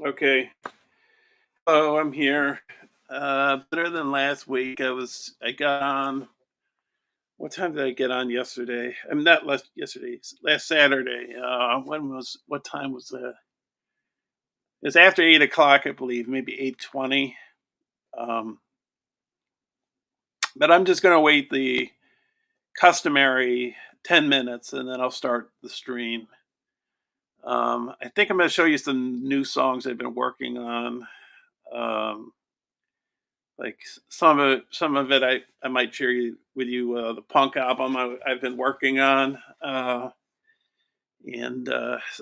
Okay. Oh, I'm here. Better than last week. I got on. What time did I get on yesterday? I'm not last yesterday. Last Saturday. What time was that? It was after 8 o'clock, I believe, maybe 8:20. Um, but I'm just gonna wait the customary 10 minutes, and then I'll start the stream. I think I'm gonna show you some new songs I've been working on. Um, Like some of it, I might share with you the punk album I've been working on, and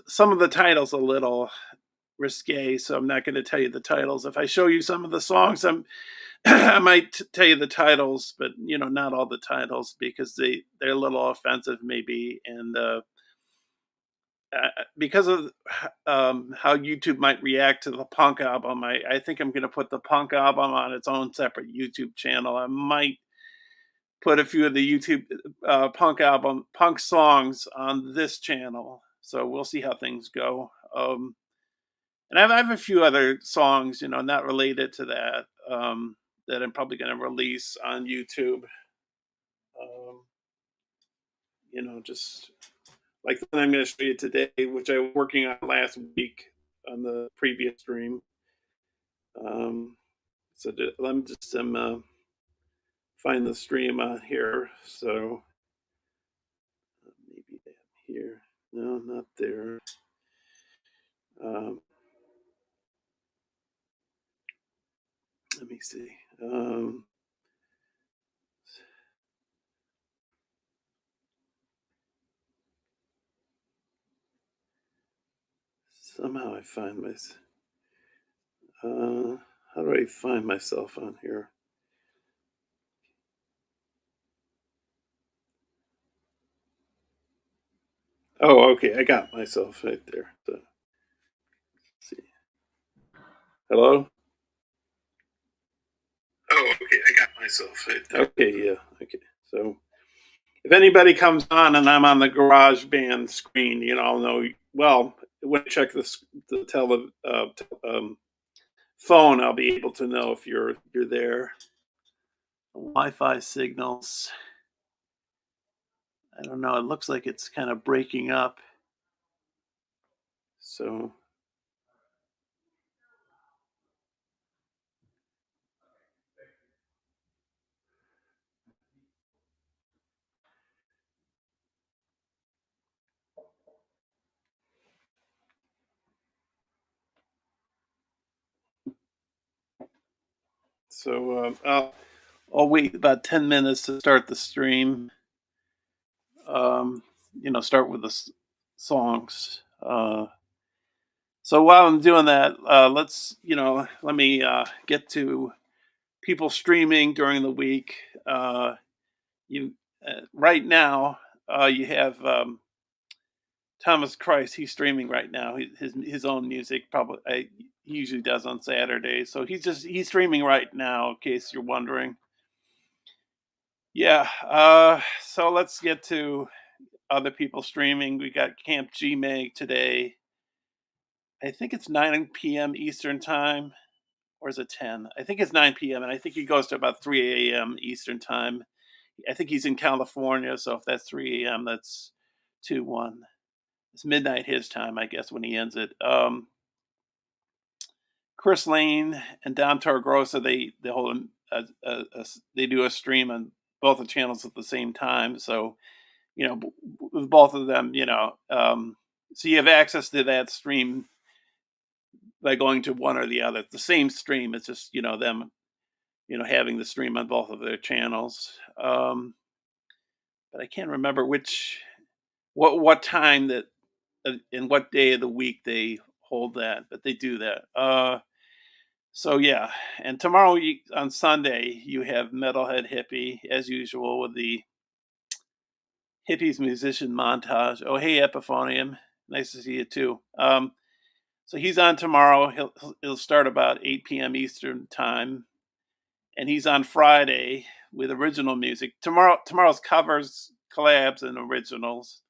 some of the titles a little risque, so I'm not going to tell you the titles. If I show you some of the songs, I might tell you the titles, but not all the titles because they're a little offensive maybe, and because of how YouTube might react to the punk album, I think I'm going to put the punk album on its own separate YouTube channel. I might put a few of the YouTube punk songs on this channel. So we'll see how things go. And I have a few other songs, not related to that, that I'm probably going to release on YouTube. Um, just like the one I'm going to show you today, which I was working on last week on the previous stream. Um, let me just find the stream on here. So maybe here. No, not there. Um, Let me see. Somehow I find my. How do I find myself on here? Oh, okay. I got myself right there. So, let's see. Hello. Oh, okay. I got myself right there. Okay. Yeah. Okay. So, if anybody comes on and I'm on the Garage Band screen, I'll know. Well, when I check the phone, I'll be able to know if you're there. Wi-Fi signals. I don't know. It looks like it's kind of breaking up. So, I'll wait about 10 minutes to start the stream. Um, start with the songs. So while I'm doing that, let me get to people streaming during the week. You Right now, you have Thomas Christ. He's streaming right now. His own music. He usually does on Saturdays. So he's streaming right now. In case you're wondering. Yeah. So let's get to other people streaming. We got Camp GMAG today. I think it's 9 p.m. Eastern time, or is it 10? I think it's 9 p.m. and I think he goes to about 3 a.m. Eastern time. I think he's in California, so if that's 3 a.m., that's 2-1. It's midnight his time, I guess, when he ends it. Chris Lane and Dom Torgrosa, they hold they do a stream on both the channels at the same time. So with both of them, so you have access to that stream by going to one or the other. It's the same stream. It's just them having the stream on both of their channels. But I can't remember what time that and what day of the week they hold that, but they do that. So yeah, and tomorrow on Sunday you have Metalhead Hippie as usual with the hippies musician montage. Oh hey Epiphonium, nice to see you too. So he's on tomorrow. He'll start about 8 p.m. Eastern time, and he's on Friday with original music. Tomorrow's covers, collabs, and originals.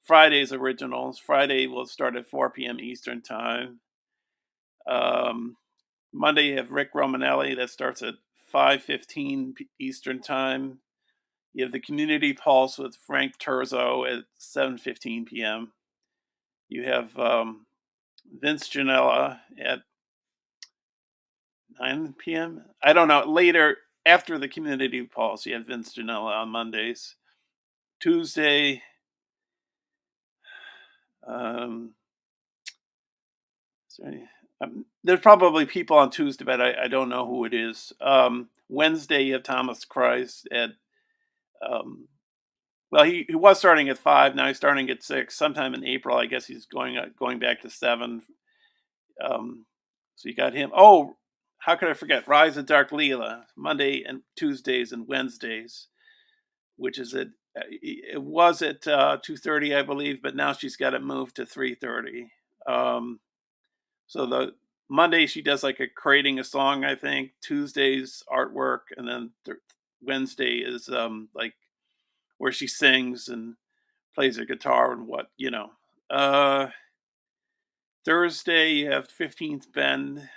Friday's originals. Friday will start at 4 p.m. Eastern time. Um, Monday you have Rick Romanelli that starts at 5:15 Eastern time. You have the Community Pulse with Frank Turzo at 7:15 p.m. You have Vince Janella at 9 p.m. I don't know. Later, after the Community Pulse, you have Vince Janella on Mondays. Tuesday, um, is there any, there's probably people on Tuesday, but I don't know who it is. Wednesday, you have Thomas Christ at, um, well, he was starting at 5. Now he's starting at 6. Sometime in April, I guess he's going back to 7. Um, so you got him. Oh, how could I forget? Rise of Dark Leela, Monday and Tuesdays and Wednesdays, which is at it was at 2:30, I believe, but now she's got it moved to 3:30. Um, so the Monday she does like a creating a song, I think. Tuesdays artwork, and then Wednesday is like where she sings and plays her guitar and what. Uh, Thursday you have 15th Bend.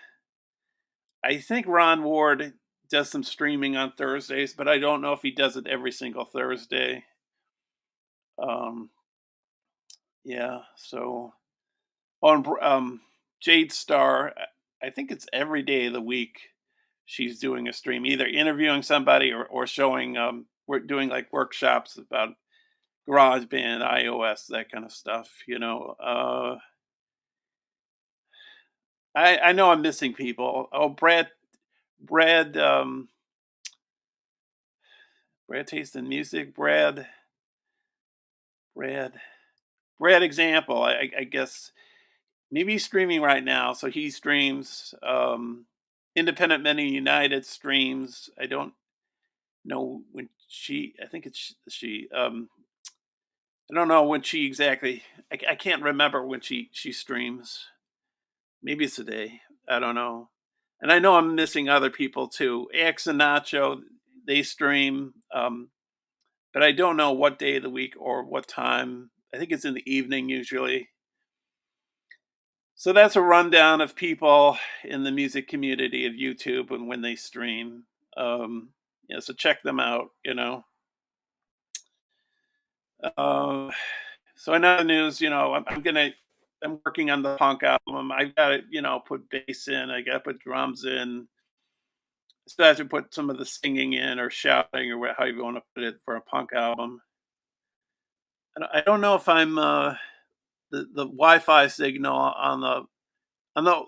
I think Ron Ward does some streaming on Thursdays, but I don't know if he does it every single Thursday. Um, yeah, so on Jade Star, I think it's every day of the week she's doing a stream, either interviewing somebody or showing. We're doing like workshops about GarageBand, iOS, that kind of stuff. I know I'm missing people. Oh, Brad, Brad Taste in Music, Brad, Brad Example. I guess maybe he's streaming right now. So he streams. Independent Men United streams. I don't know when she. I think it's she. I don't know when she exactly. I can't remember when she streams. Maybe it's a day. I don't know. And I know I'm missing other people too. Axe and Nacho, they stream. But I don't know what day of the week or what time. I think it's in the evening usually. So that's a rundown of people in the music community of YouTube and when they stream. So check them out. Uh, so in other news, I'm working on the punk album. I've got to put bass in. I got to put drums in. Still have to put some of the singing in or shouting or how you want to put it for a punk album. And I don't know if I'm the Wi-Fi signal on the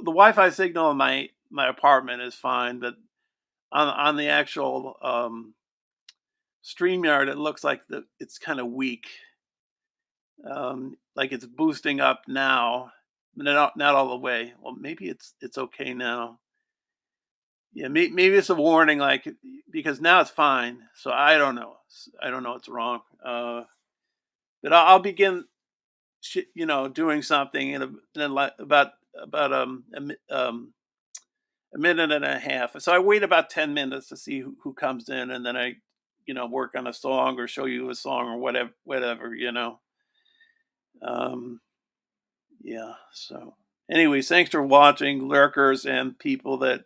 Wi-Fi signal in my apartment is fine, but on the actual StreamYard, it looks like it's kind of weak. Like it's boosting up now, but not all the way. Well, maybe it's okay now. Yeah, maybe it's a warning, like because now it's fine. So I don't know. I don't know what's wrong. But I'll begin, doing something in about a minute and a half. So I wait about 10 minutes to see who comes in, and then I, work on a song or show you a song or whatever. Um, yeah. So, anyways, thanks for watching, lurkers and people that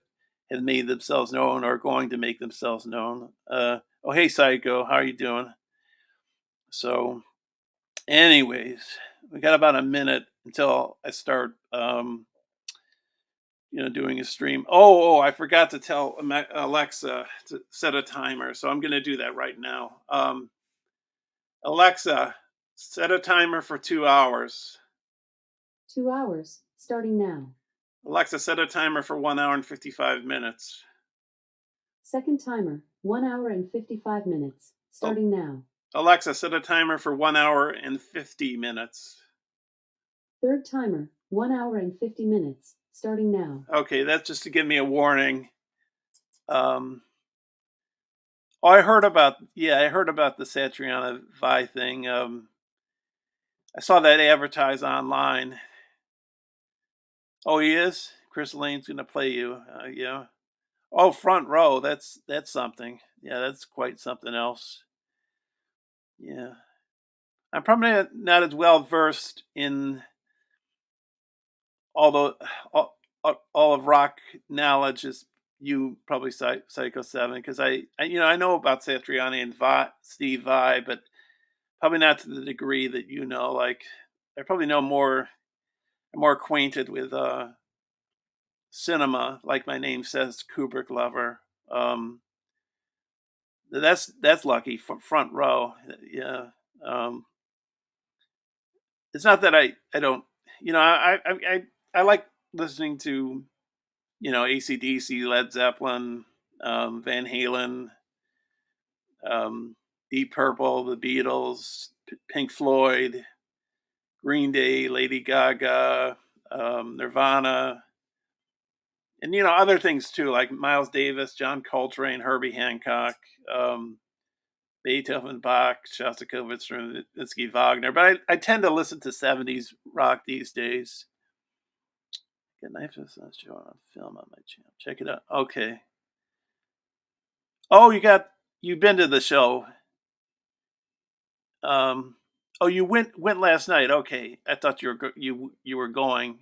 have made themselves known or are going to make themselves known. Oh, hey, Psycho, how are you doing? So, anyways, we got about a minute until I start. Doing a stream. Oh, I forgot to tell Alexa to set a timer, so I'm going to do that right now. Alexa, set a timer for 2 hours. 2 hours, starting now. Alexa, set a timer for 1 hour and 55 minutes. Second timer, 1 hour and 55 minutes, starting now. Alexa, set a timer for 1 hour and 50 minutes. Third timer, 1 hour and 50 minutes, starting now. Okay, that's just to give me a warning. I heard about the Satriana Vi thing. I saw that advertised online. Oh, he is. Chris Lane's going to play you. Yeah. Oh, front row. That's something. Yeah, that's quite something else. Yeah, I'm probably not as well versed in all the all of rock knowledge is you probably Psycho 7 because I know about Satriani and Steve Vai, but probably not to the degree that you know. Like I probably know more, I'm more acquainted with cinema, like my name says, Kubrick lover. Um, that's lucky, front row. Yeah. Um, it's not that I don't, I like listening to AC/DC, Led Zeppelin, Van Halen, um, Deep Purple, the Beatles, Pink Floyd, Green Day, Lady Gaga, Nirvana, and other things too, like Miles Davis, John Coltrane, Herbie Hancock, um, Beethoven, Bach, Shostakovich, Stravinsky, Wagner. But I tend to listen to '70s rock these days. Get Knife Sounds showing on film on my channel. Check it out. Okay. Oh, you've been to the show. Um, oh, you went last night. Okay, I thought you were going.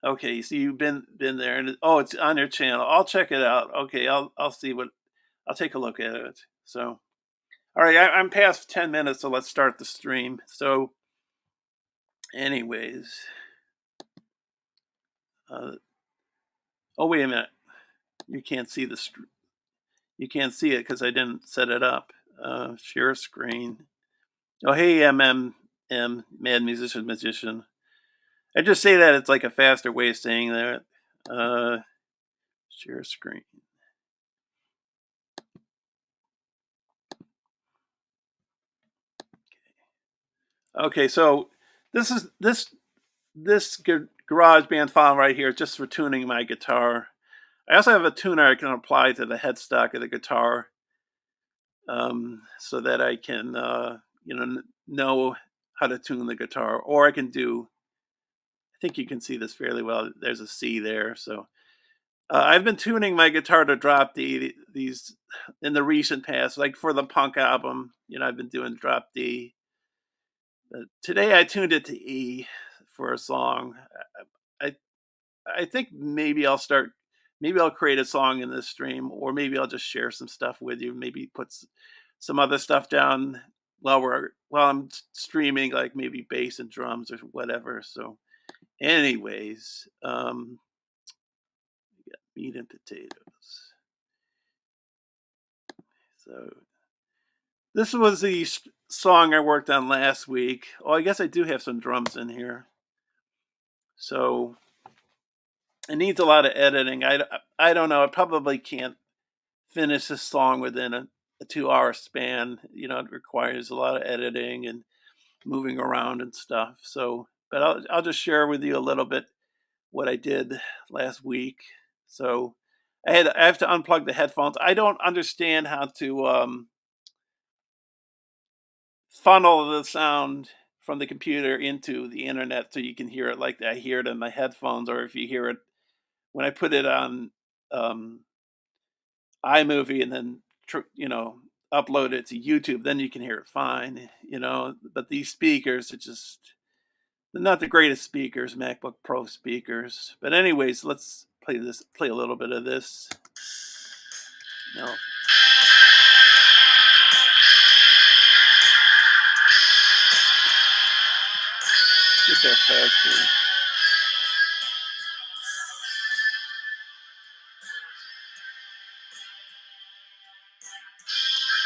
Okay, so you've been there, and it's on your channel. I'll check it out. Okay, I'll see what I'll take a look at it. So, all right, I'm past 10 minutes, so let's start the stream. So, anyways, oh wait a minute, you can't see you can't see it because I didn't set it up. Share screen. Oh hey, Mad Musician Magician. I just say that it's like a faster way of saying that. Uh, Share screen. Okay, so this garage band file right here just for tuning my guitar. I also have a tuner I can apply to the headstock of the guitar, so that I can know how to tune the guitar. Or I can do. I think you can see this fairly well. There's a C there, so I've been tuning my guitar to drop D these in the recent past, like for the punk album. I've been doing drop D. Today I tuned it to E for a song. I I think maybe I'll create a song in this stream, or maybe I'll just share some stuff with you. Maybe put some other stuff down while I'm streaming, like maybe bass and drums or whatever. So, anyways, we got meat and potatoes. So this was the song I worked on last week. Oh, I guess I do have some drums in here. So it needs a lot of editing. I don't know. I probably can't finish this song within a 2 hour span. It requires a lot of editing and moving around and stuff. So, but I'll just share with you a little bit what I did last week. So I have to unplug the headphones. I don't understand how to funnel the sound from the computer into the internet so you can hear it like I hear it in my headphones, or if you hear it when I put it on um, iMovie and then upload it to YouTube, then you can hear it fine. But these speakers are just they're not the greatest speakers, MacBook Pro speakers. But anyways, let's play a little bit of this. No. Get there faster.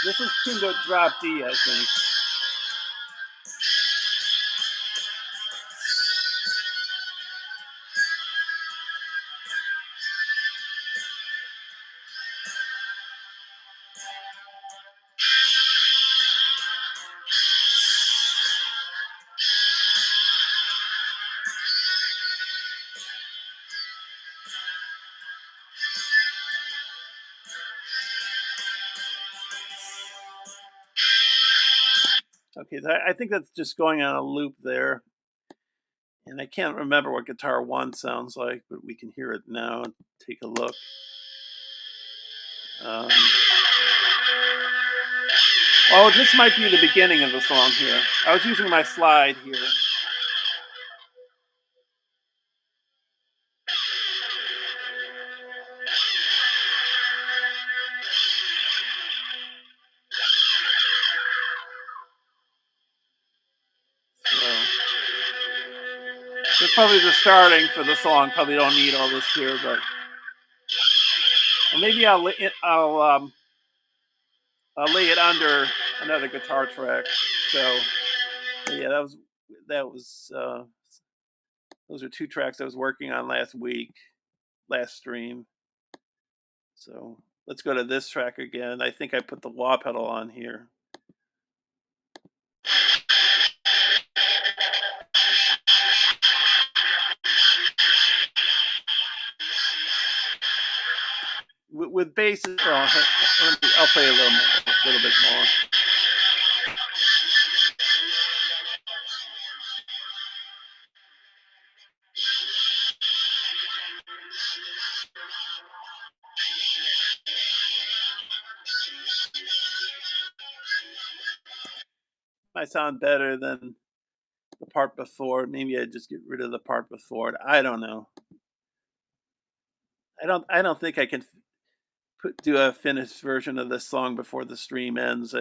This is tuned to drop D, I think. Okay, I think that's just going on a loop there. And I can't remember what guitar one sounds like, but we can hear it now. Take a look. Um, oh, this might be the beginning of the song here. I was using my slide here. That's probably the starting for the song. Probably don't need all this here, but or maybe I'll lay it under another guitar track. So yeah, that was those are two tracks I was working on last week, last stream. So let's go to this track again. I think I put the wah pedal on here. With bass, I'll play a little bit more. Might sound better than the part before. Maybe I just get rid of the part before it. I don't know. I don't think I can do a finished version of this song before the stream ends.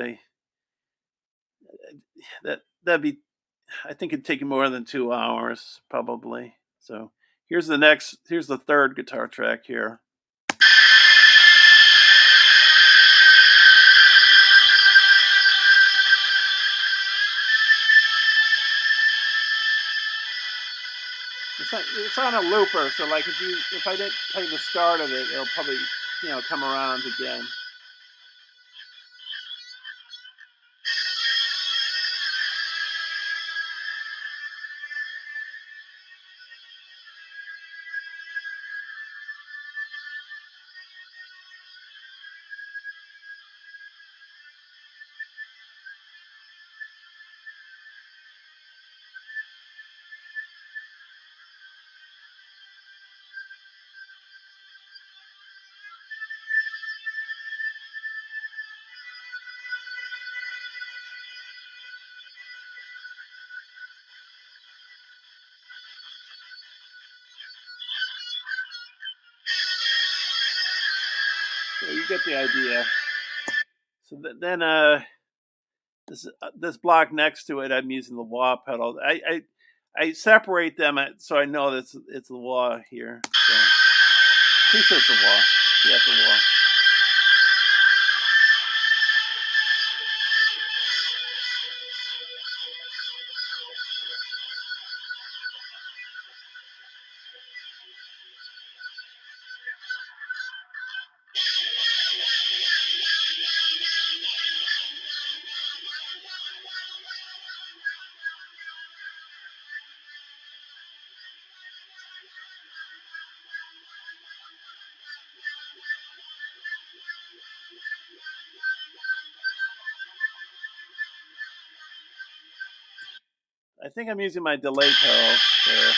That'd be. I think it'd take more than 2 hours probably. So here's the third guitar track here. It's on a looper, so like if I didn't play the start of it, it'll probably come around again. So you get the idea. So then this block next to it, I'm using the wah pedal. I separate them so I know that it's the wah here. So pretty sure it's the wah. Yeah, it's the wah. I think I'm using my delay pedal there.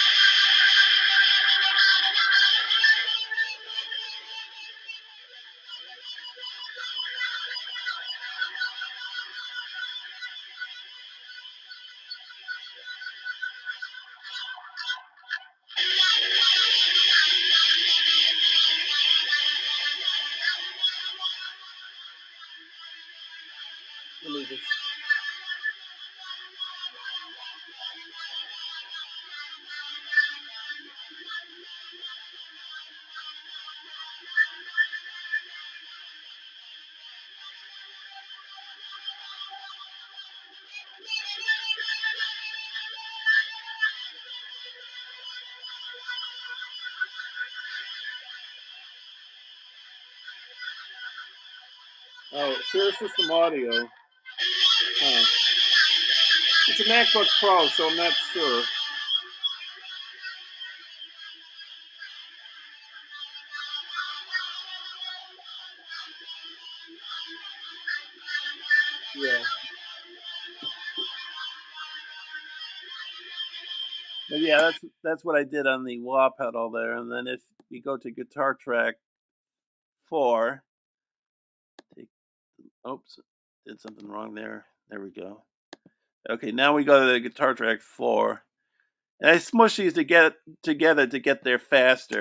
Let me just. Oh, Sirius System Audio. It's a MacBook Pro, so I'm not sure. Yeah. But yeah, that's what I did on the wah pedal there. And then if you go to guitar track 4, oops, did something wrong there. There we go. Okay, now we go to the guitar track 4. And I smush these together to get there faster.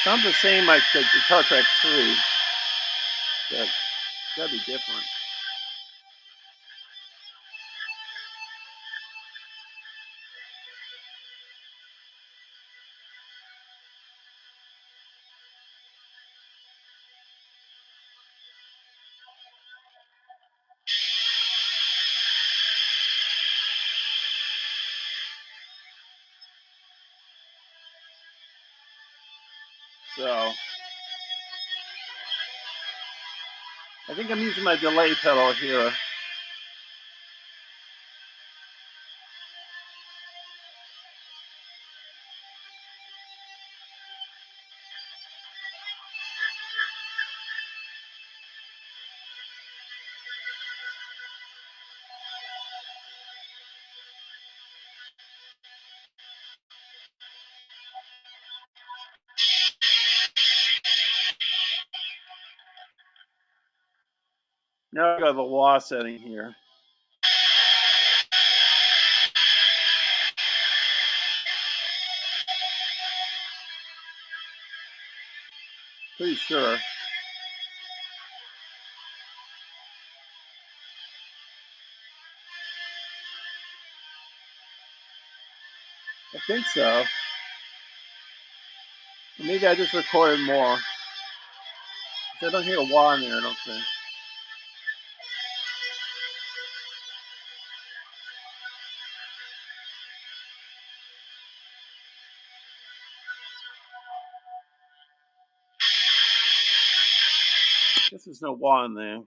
Sounds the same like the guitar track 3, but it's gotta be different. So I think I'm using my delay pedal here. Now I got the wah setting here. Pretty sure. I think so. Maybe I just recorded more. I don't hear a wah in there, I don't think. I guess there's no wah in there.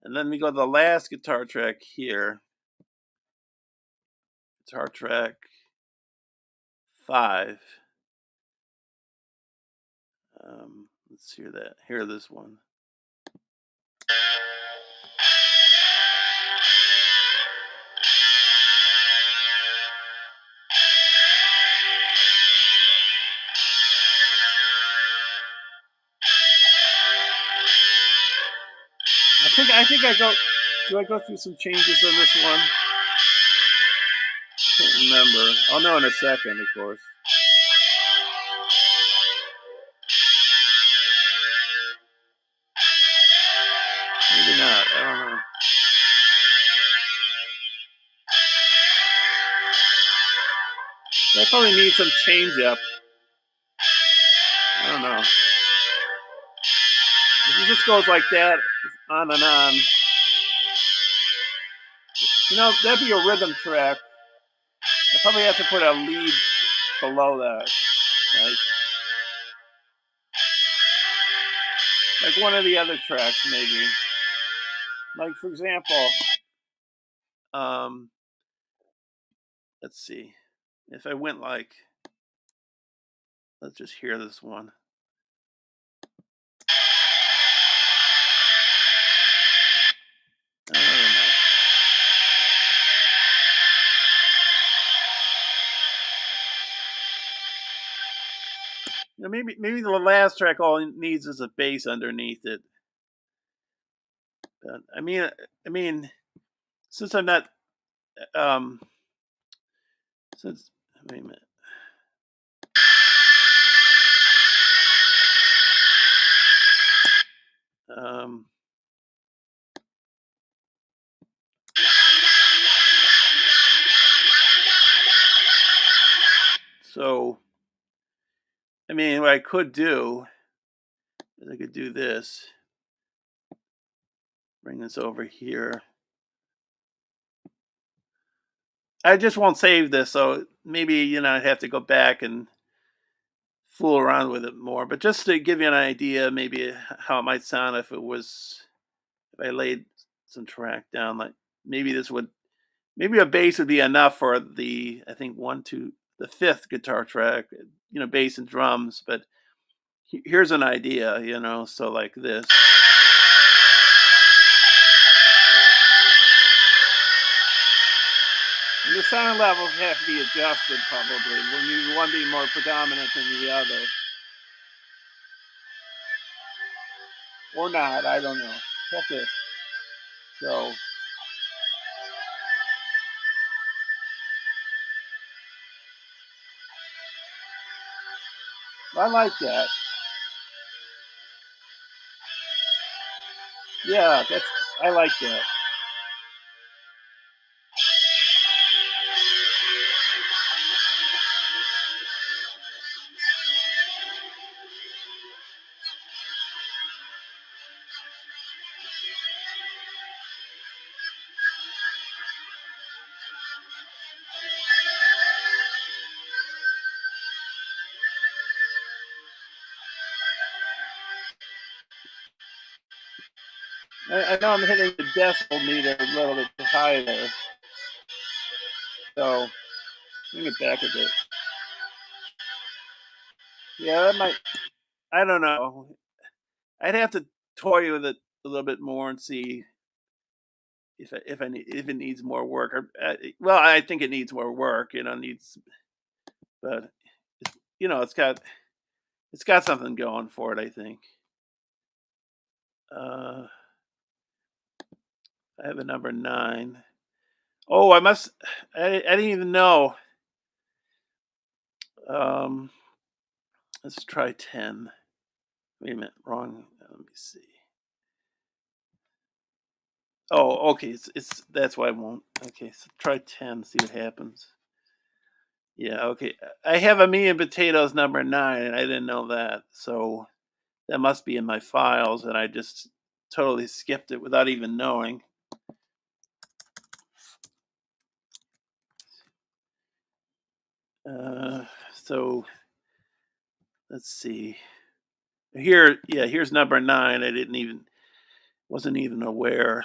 And then we go to the last guitar track here. Guitar track 5. Let's hear that. Hear this one. I go. Do I go through some changes in this one? I can't remember. I'll know in a second, of course. Maybe not. I don't know. I probably need some change up. I don't know. If it just goes like that, on and on. You know, that'd be a rhythm track. I probably have to put a lead below that. Like one of the other tracks, maybe. Like, for example, let's see. If I went like, let's just hear this one. I don't know. You know, maybe the last track all it needs is a bass underneath it. But, I mean, since I'm not, since wait a minute. So, I mean, what I could do is I could do this. Bring this over here. I just won't save this, so maybe I'd have to go back and fool around with it more. But just to give you an idea, maybe how it might sound if I laid some track down, like maybe a bass would be enough for the I think the 5th guitar track, bass and drums. But here's an idea, so like this. And the sound levels have to be adjusted probably when one be more predominant than the other. Or not, I don't know. Have to. So I like that. Yeah, I like that. I know I'm hitting the decibel meter a little bit high there, so bring it back a bit. Yeah, that might. I don't know. I'd have to toy with it a little bit more and see if it needs more work. Or, well, I think it needs more work. Needs, but it's got something going for it. I think. Uh, I have a number 9. Oh, I must. I didn't even know. Um, let's try 10. Wait a minute, wrong. Let me see. Oh, okay. It's that's why I won't. Okay, so try 10. See what happens. Yeah, okay. I have a meat and potatoes number 9, and I didn't know that. So that must be in my files, and I just totally skipped it without even knowing. So let's see. Here's number 9. Wasn't even aware.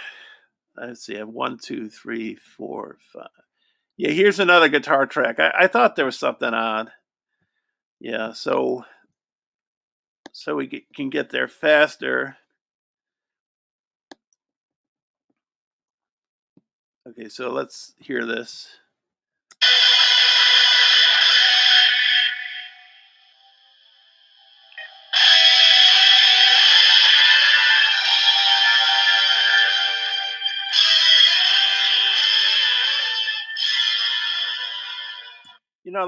Let's see. I have 1, 2, 3, 4, 5. Yeah, here's another guitar track. I thought there was something odd. Yeah, so can get there faster. Okay, so let's hear this.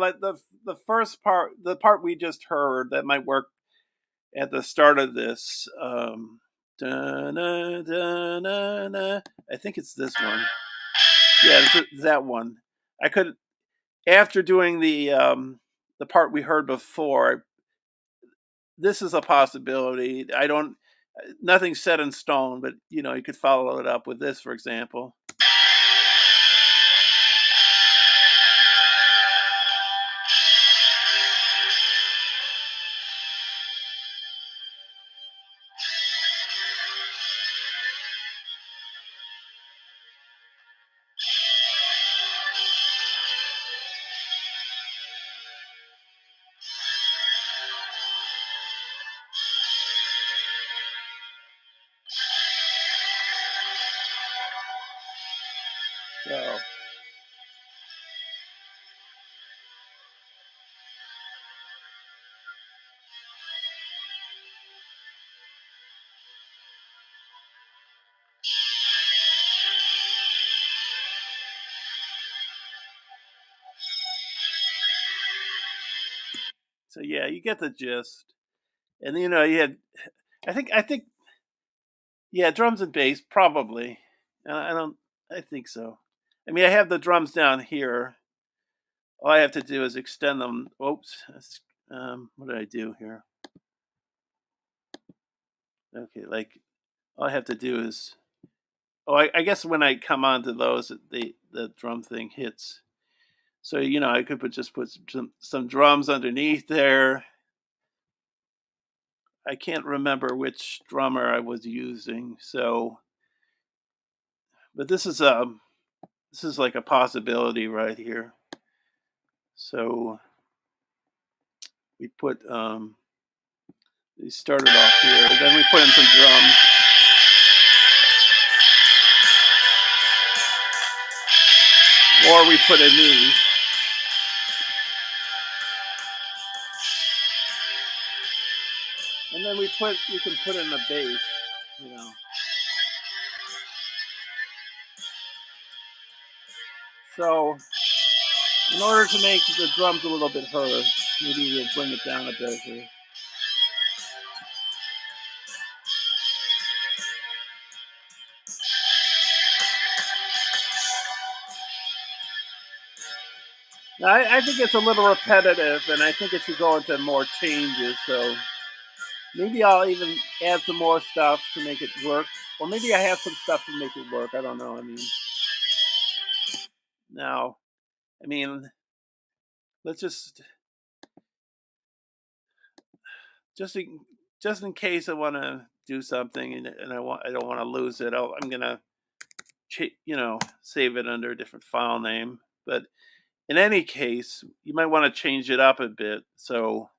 Like the first part, the part we just heard, that might work at the start of this. Da-na, da-na-na. I think it's this one. Yeah, it's that one. I could After doing the part we heard before. This is a possibility. I don't. Nothing's set in stone, but you could follow it up with this, for example. So yeah, you get the gist. And you had. I think. Yeah, drums and bass probably. I don't. I think so. I mean, I have the drums down here. All I have to do is extend them. Oops. What did I do here? Okay, like all I have to do is. Oh, I guess when I come onto those, the drum thing hits. So I could put some drums underneath there. I can't remember which drummer I was using. So, but this is like a possibility right here. So we started off here, then we put in some drums. Or we put in these. And then we can put in a bass, you know. So in order to make the drums a little bit heard, maybe we'll bring it down a bit here. Now, I think it's a little repetitive, and I think it should go into more changes. So maybe I'll even add some more stuff to make it work, or maybe I have some stuff to make it work. I don't know. Now, I mean, let's just in, just in case I want to do something and I don't want to lose it, I'm gonna save it under a different file name. But in any case, you might want to change it up a bit. So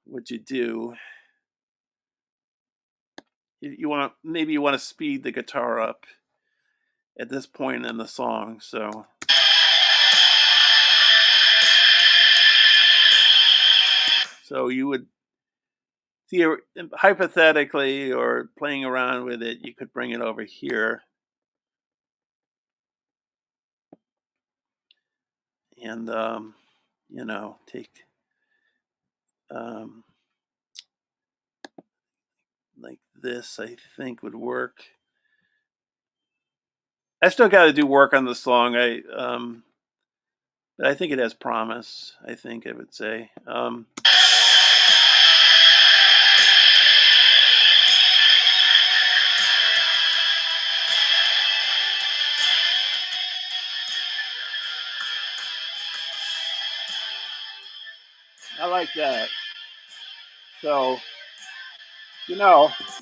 what you do, you want maybe you want to speed the guitar up at this point in the song. So you would hypothetically, or playing around with it, you could bring it over here and take um, like this. I think would work. I still got to do work on the song. But I think it has promise. I think I would say. I like that. So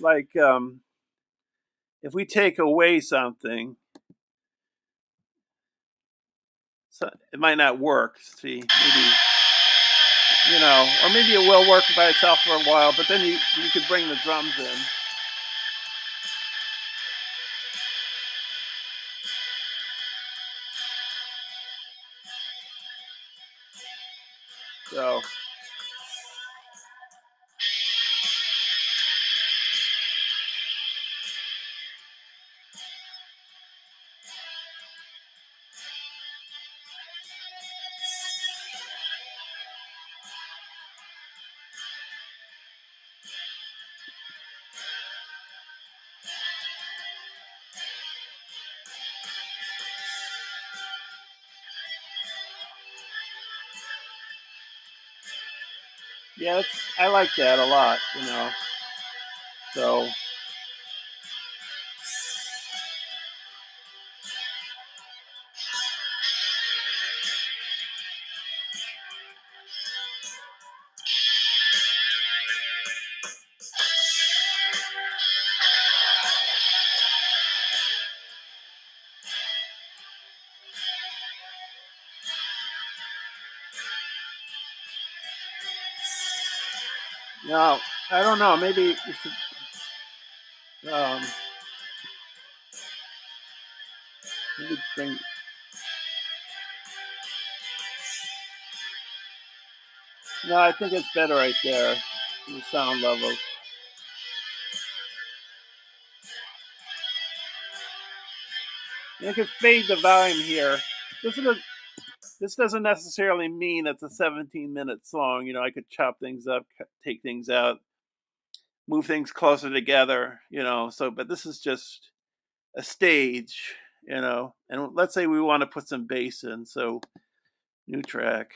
like if we take away something, so it might not work. See, maybe or maybe it will work by itself for a while, but then you could bring the drums in. So yeah, I like that a lot. So no, I don't know. Maybe we should, maybe bring. No, I think it's better right there. The sound levels. You could fade the volume here. This is a This doesn't necessarily mean it's a 17-minute song. I could chop things up, take things out, move things closer together. So, but this is just a stage. And let's say we want to put some bass in. So, new track.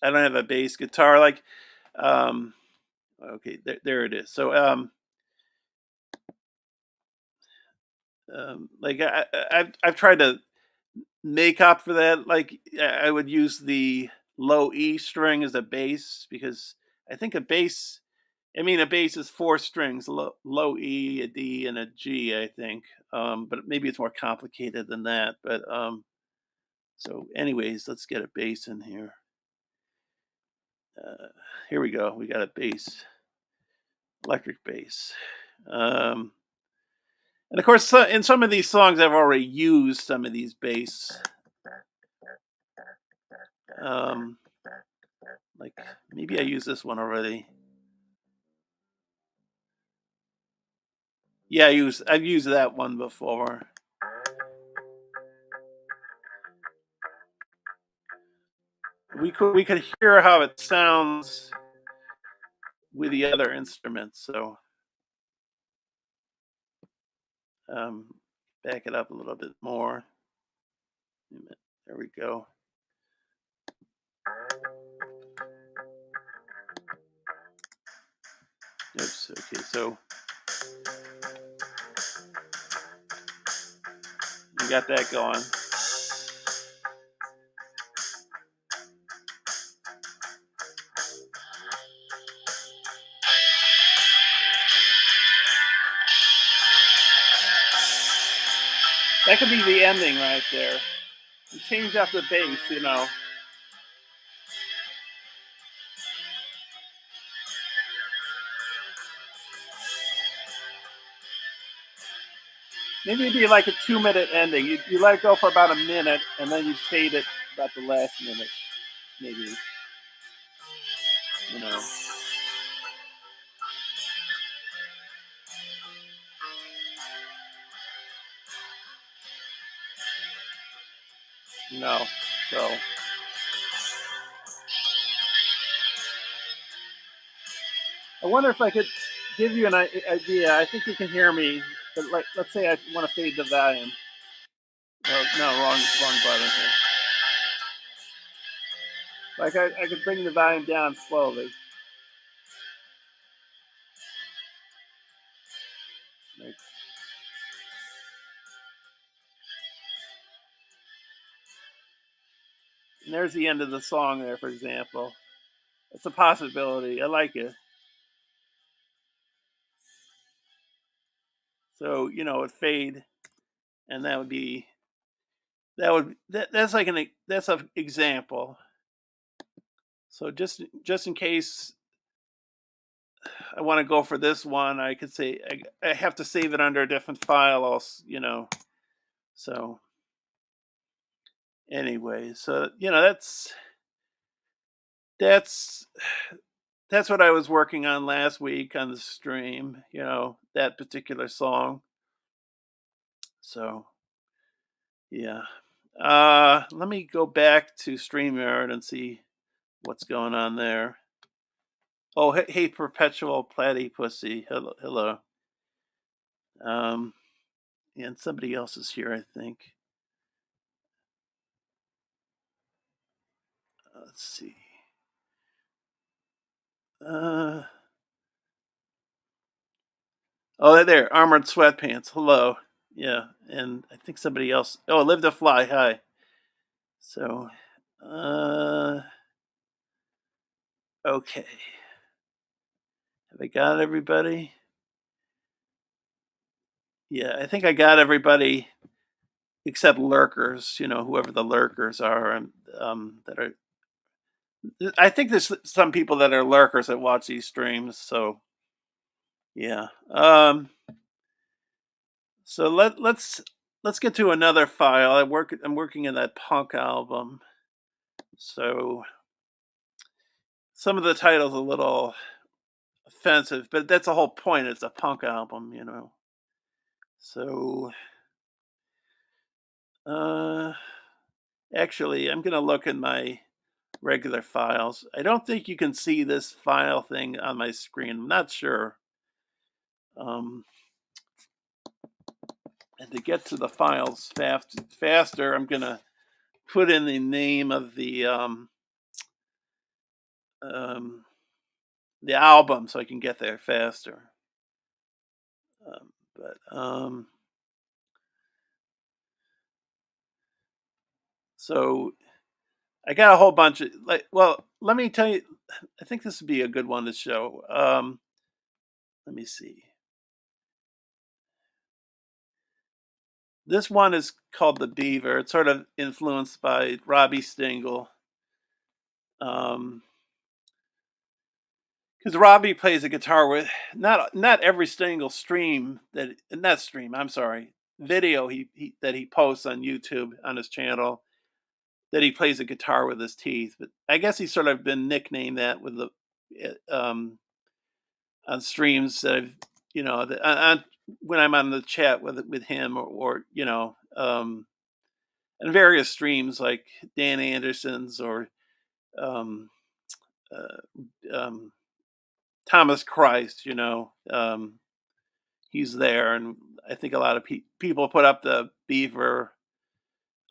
I don't have a bass guitar. Okay, there it is. So, I've tried to make up for that. Like I would use the low E string as a bass, because I think a bass is four strings: low E, a D, and a G, I think. But maybe it's more complicated than that. But so anyways, let's get a bass in here. Here we go. We got a bass, electric bass. And of course, in some of these songs, I've already used some of these bass. Like maybe I used this one already. Yeah, I've used that one before. We could hear how it sounds with the other instruments. So back it up a little bit more. There we go. Oops. Okay, so we got that going. That could be the ending right there. You change up the bass, you know. Maybe it'd be like a 2 minute ending. You let it go for about a minute, and then you fade it about the last minute, maybe. You know. No. So I wonder if I could give you an idea. I think you can hear me, but like, let's say I want to fade the volume. No, wrong button here. Like I could bring the volume down slowly. Like, and there's the end of the song there, for example. It's a possibility. I like it. So it fade, and that's like that's an example. So just in case I want to go for this one, I could say I have to save it under a different file. So anyway, so that's that's what I was working on last week on the stream. That particular song. So yeah. Let me go back to StreamYard and see what's going on there. Oh, hey, perpetual platypussy. Hello. Um, and somebody else is here, I think. Let's see. Uh, oh, there, armored sweatpants. Hello. Yeah, and I think somebody else. Oh, live to fly. Hi. So, okay. Have I got everybody? Yeah, I think I got everybody except lurkers. Whoever the lurkers are, and that are. I think there's some people that are lurkers that watch these streams. So, yeah. So let's get to another file. I'm working in that punk album. So some of the titles a little offensive, but that's the whole point. It's a punk album. So uh actually I'm gonna look in my regular files. I don't think you can see this file thing on my screen. I'm not sure. Um and to get to the files faster, I'm gonna put in the name of um, the album so I can get there faster. But so I got a whole bunch of well, let me tell you. I think this would be a good one to show. Let me see. This one is called The Beaver. It's sort of influenced by Robbie Stingle. Because Robbie plays a guitar with not every single video that he posts on YouTube on his channel, that he plays a guitar with his teeth. But I guess he's sort of been nicknamed that with the on streams that I've on when I'm on the chat with him or and various streams like Dan Anderson's or um, um, Thomas Christ. He's there, and I think a lot of people put up the beaver.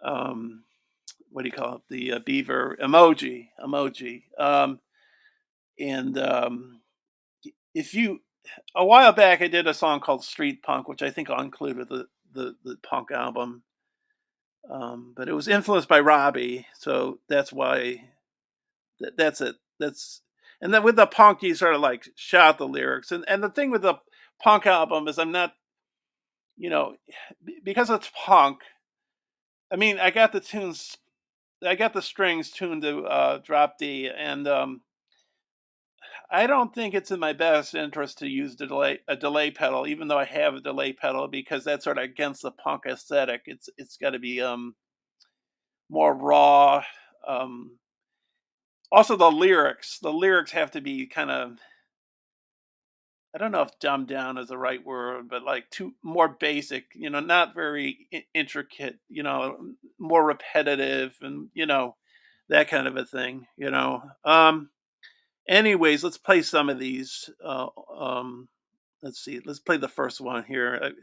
What do you call it? The beaver emoji. And if you a while back, I did a song called Street Punk, which I think I'll include with the punk album. But it was influenced by Robbie, so that's why that's it. And then with the punk, you sort of like shout the lyrics. And the thing with the punk album is I'm not you know, because it's punk. I mean, I got the strings tuned to drop D, and I don't think it's in my best interest to use a delay pedal, even though I have a delay pedal, because that's sort of against the punk aesthetic. It's got to be more raw. Um, Also, the lyrics have to be kind of, I don't know if dumbed down is the right word, but like too more basic. Not very intricate. More repetitive, and that kind of a thing. Anyways, let's play some of these. Let's see. Let's play the first one here.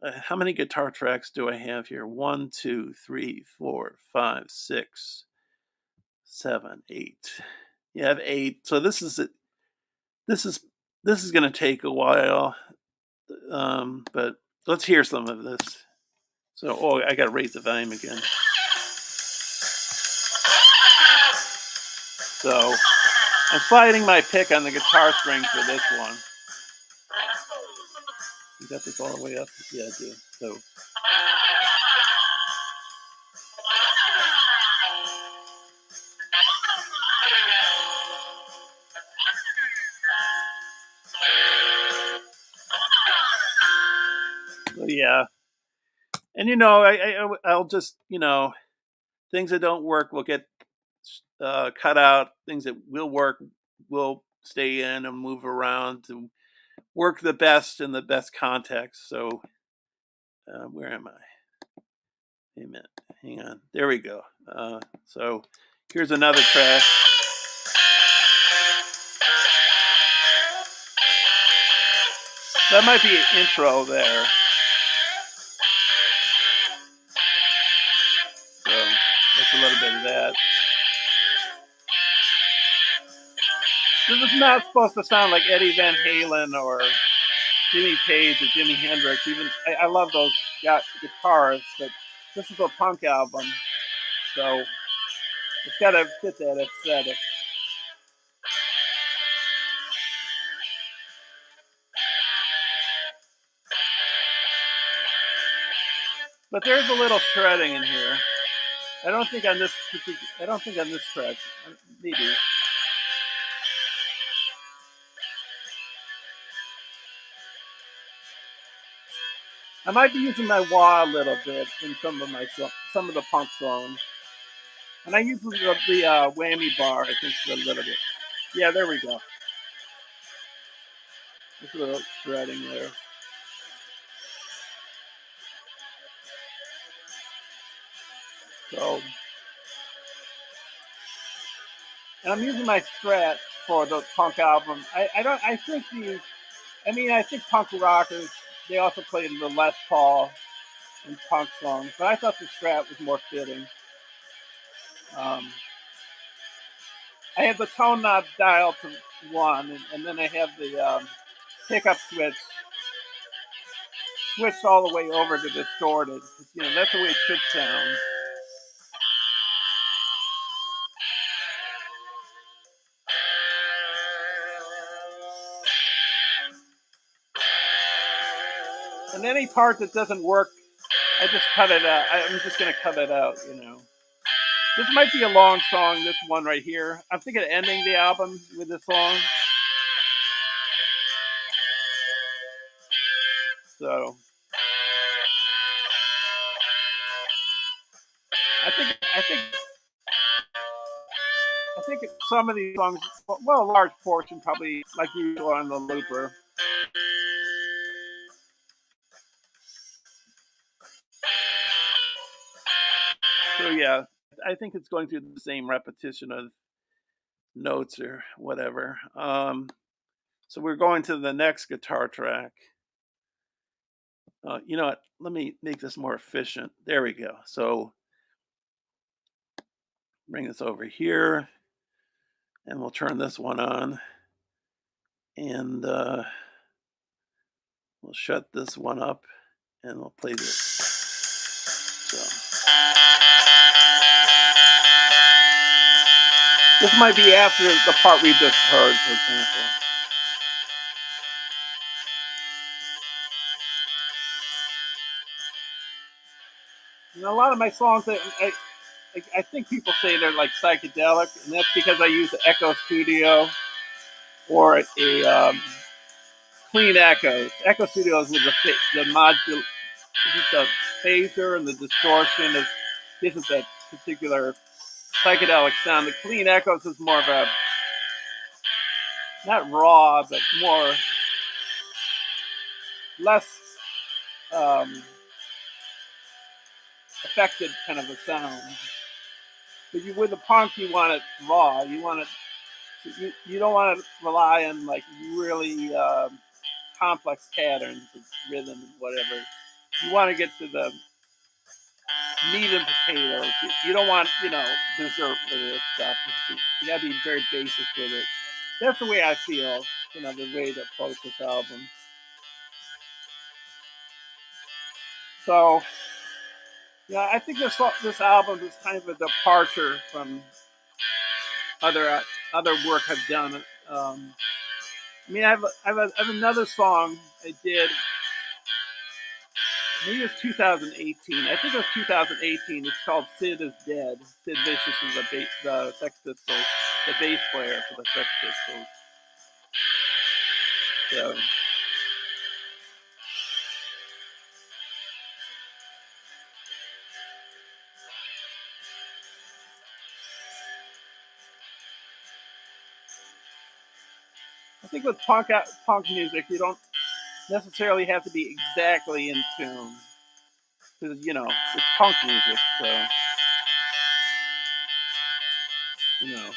How many guitar tracks do I have here? One, two, three, four, five, six, seven, eight. You have eight. So this is this is going to take a while. But let's hear some of this. So, I got to raise the volume again. So, I'm sliding my pick on the guitar string for this one. You got this all the way up? Yeah, I do. So yeah. And I'll just, things that don't work will get cut out. Things that will work will stay in and move around to work the best in the best context. So, where am I? Wait a minute. Hang on. There we go. So here's another track. That might be an intro there. So that's a little bit of that. This is not supposed to sound like Eddie Van Halen or Jimmy Page or Jimi Hendrix. Even I love those guitars, but this is a punk album, so it's got to fit that aesthetic. But there's a little shredding in here. I don't think on this track. Maybe. I might be using my wah a little bit in some of the punk songs, and I use the whammy bar. I think a little bit. Yeah, there we go. Just a little shredding there. So, and I'm using my Strat for the punk album. I think punk rockers, they also played the Les Paul in punk songs, but I thought the Strat was more fitting. I have the tone knob dialed to 1, and then I have the pickup switched all the way over to distorted. That's the way it should sound. And any part that doesn't work, I just cut it out. I'm just going to cut it out, This might be a long song, this one right here. I'm thinking of ending the album with this song. So I think some of these songs, well, a large portion probably, like usual on the looper. So yeah, I think it's going through the same repetition of notes or whatever. So we're going to the next guitar track. You know what? Let me make this more efficient. There we go. So bring this over here, and we'll turn this one on, and we'll shut this one up, and we'll play this. So this might be after the part we just heard, for example. And a lot of my songs, I think people say they're like psychedelic, and that's because I use Echo Studio or a Clean Echoes. Echo Studios with the phaser and the distortion gives it that particular psychedelic sound. The Clean Echoes is more of a, not raw, but more less um, affected kind of a sound. But with the punk, you want it raw. You want it. You don't want to rely on like really complex patterns of rhythm and whatever. You want to get to the meat and potatoes. You don't want, dessert with this stuff. You got to be very basic with it. That's the way I feel, the way to approach this album. So, yeah, I think this album is kind of a departure from other other work I've done. I mean, I have another song I did. Maybe it was 2018. I think it was 2018. It's called "Sid is Dead." Sid Vicious is the Sex Pistols, the bass player for the Sex Pistols. So, I think with punk music, you don't necessarily have to be exactly in tune because it's punk music. So, you know.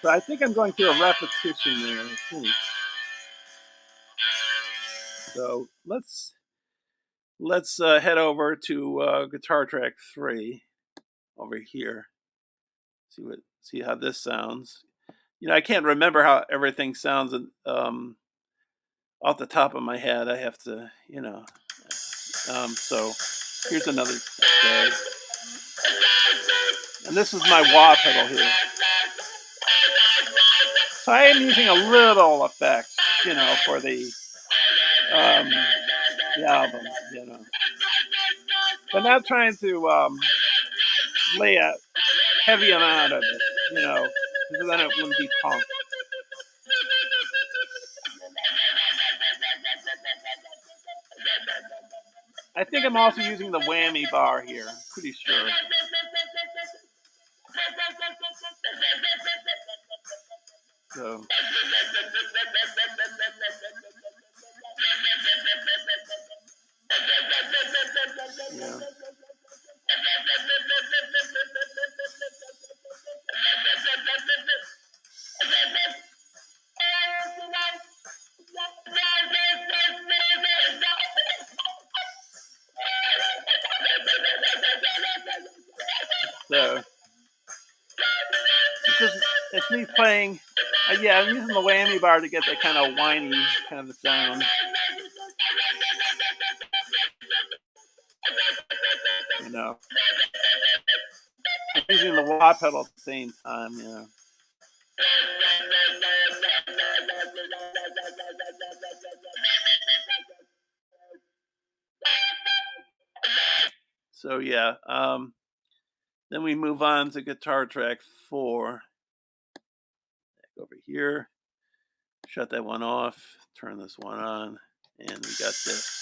So I think I'm going through a repetition there. I think. So let's head over to guitar track 3 over here. See how this sounds. I can't remember how everything sounds off the top of my head. I have to. So here's another tag, and this is my wah pedal here. So I am using a little effect, for um, the album, but not trying to lay a heavy amount of it, because then it wouldn't be punk. I think I'm also using the whammy bar here. Pretty sure. So. Yeah. So it's me playing. Yeah, I'm using the whammy bar to get that kind of whiny kind of sound. I'm using the wah pedal at the same time. So yeah. Then we move on to guitar track 4. Back over here. Shut that one off. Turn this one on. And we got this.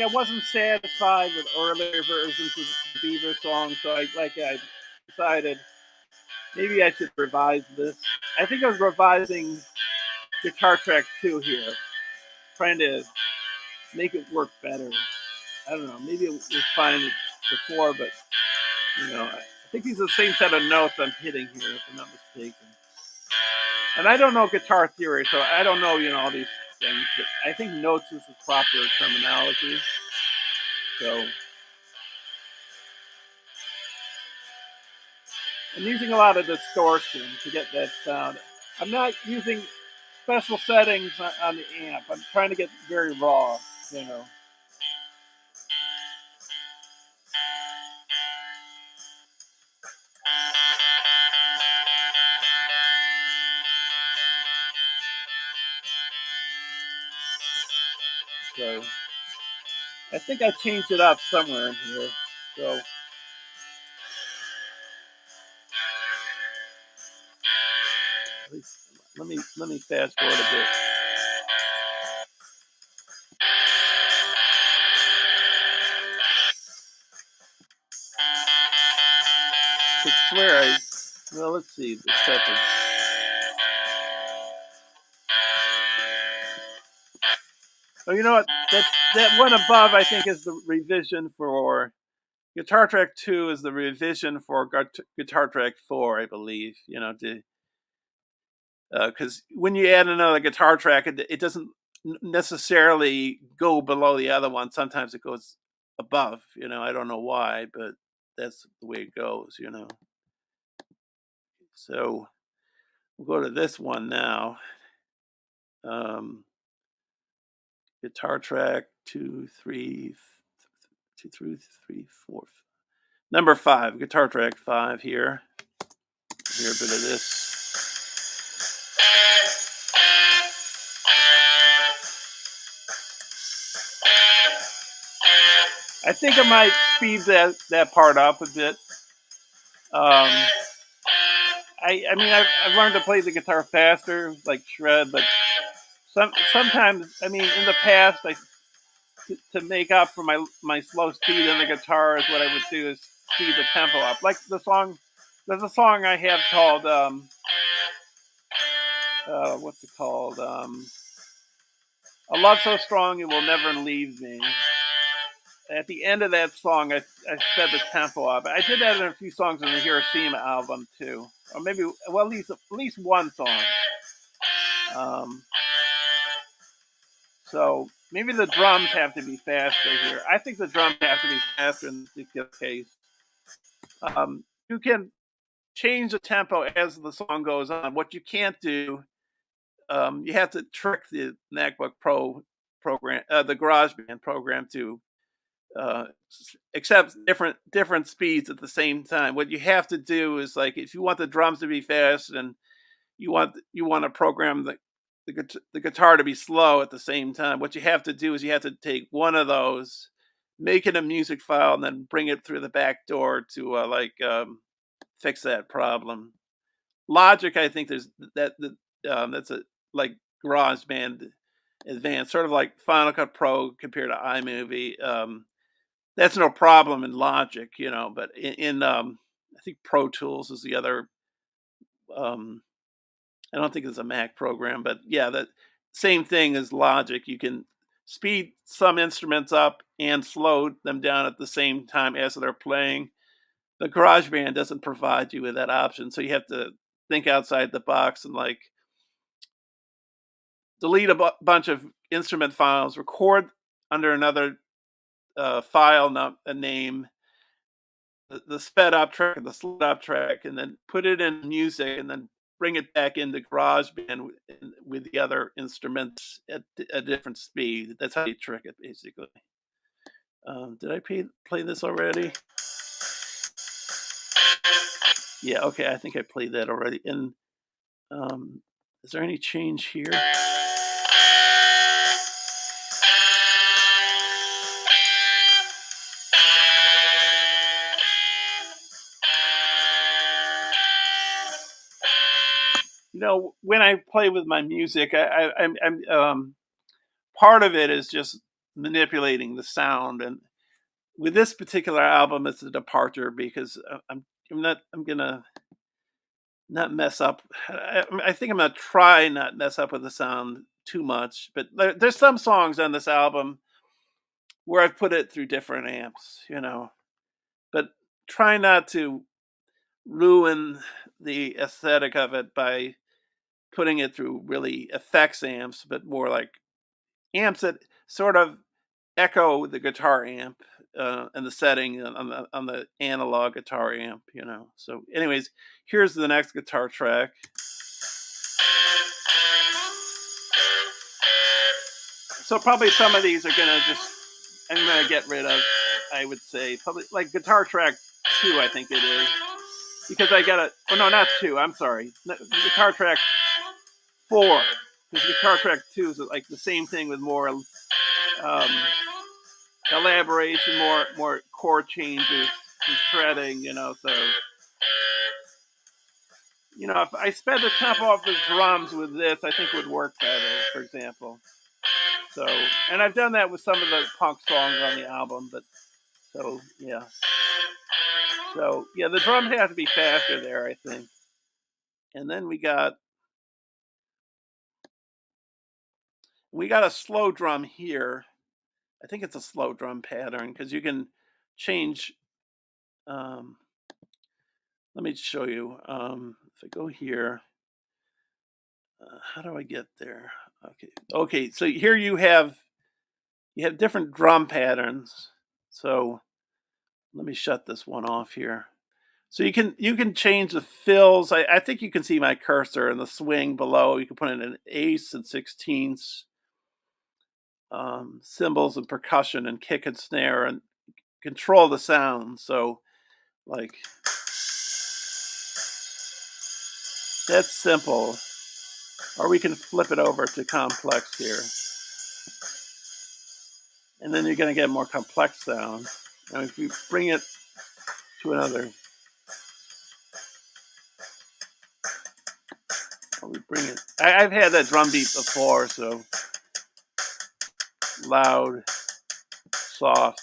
I wasn't satisfied with earlier versions of the Beaver song, so I decided maybe I should revise this. I think I was revising guitar track 2 here, trying to make it work better. I don't know, maybe it was fine before, but I think these are the same set of notes I'm hitting here, if I'm not mistaken. And I don't know guitar theory, so I don't know, all these things, but I think notes is the proper terminology. So I'm using a lot of distortion to get that sound. I'm not using special settings on the amp. I'm trying to get very raw, you know. So I think I changed it up somewhere in here. So at least let me fast forward a bit. I swear well, let's see. It's separate. Oh, you know what? That one above, I think, is the revision for Guitar Track 2 is the revision for Guitar Track 4, I believe. You know, because when you add another guitar track, it doesn't necessarily go below the other one. Sometimes it goes above. You know, I don't know why, but that's the way it goes. You know. So we'll go to this one now. Guitar Track 2, 3, 2, 3, 3, 4. Number 5, Guitar Track 5 here. Hear a bit of this. I think I might speed that part up a bit. I mean, I've learned to play the guitar faster, like shred, but sometimes, I mean, in the past, to make up for my slow speed in the guitar is what I would do is speed the tempo up. Like there's a song I have called, what's it called? A Love So Strong It Will Never Leave Me. At the end of that song, I sped the tempo up. I did that in a few songs on the Hiroshima album too, or maybe well at least one song. So maybe the drums have to be faster here. I think the drums have to be faster in this particular case. You can change the tempo as the song goes on. What you can't do, you have to trick the MacBook Pro program, the GarageBand program to uh, accept different speeds at the same time. What you have to do is like if you want the drums to be fast and you want to program the guitar to be slow at the same time. What you have to do is you have to take one of those, make it a music file, and then bring it through the back door to fix that problem. Logic, I think there's that's a like GarageBand Advanced, sort of like Final Cut Pro compared to iMovie. That's no problem in Logic, you know, but in I think Pro Tools is the other. Um, I don't think it's a Mac program, but yeah, that same thing as Logic. You can speed some instruments up and slow them down at the same time as they're playing. The GarageBand doesn't provide you with that option, so you have to think outside the box and like delete a bunch of instrument files, record under another file a name, the sped up track and the slowed up track, and then put it in music, and then bring it back into GarageBand with the other instruments at a different speed. That's how you trick it, basically. Did I play this already? Yeah, okay. I think I played that already. And is there any change here? You know, when I play with my music, I'm part of it is just manipulating the sound, and with this particular album, it's a departure because I'm gonna not mess up. I think I'm gonna try not mess up with the sound too much, but there's some songs on this album where I've put it through different amps, you know, but try not to ruin the aesthetic of it by putting it through really effects amps, but more like amps that sort of echo the guitar amp and the setting on the analog guitar amp, you know. So, anyways, here's the next guitar track. So probably some of these are gonna I'm gonna get rid of. I would say probably like guitar track 2. I think it is because I got a. Oh no, not 2. I'm sorry. Guitar track 4. Because guitar track 2 is like the same thing with more elaboration, more chord changes, and shredding. So if I sped the tempo off the drums with this, I think it would work better. For example. So, and I've done that with some of the punk songs on the album, but yeah. So yeah, the drums have to be faster there, I think. And then we got a slow drum here. I think it's a slow drum pattern because you can change. Um, Let me show you. If I go here, how do I get there? Okay. So here you have different drum patterns. So let me shut this one off here. So you can change the fills. I think you can see my cursor and the swing below. You can put in an eighths and sixteenths, cymbals and percussion and kick and snare and control the sound. So like that's simple. Or we can flip it over to complex here. And then you're going to get more complex sound. And if you bring it to another, I've had that drum beat before, so loud, soft.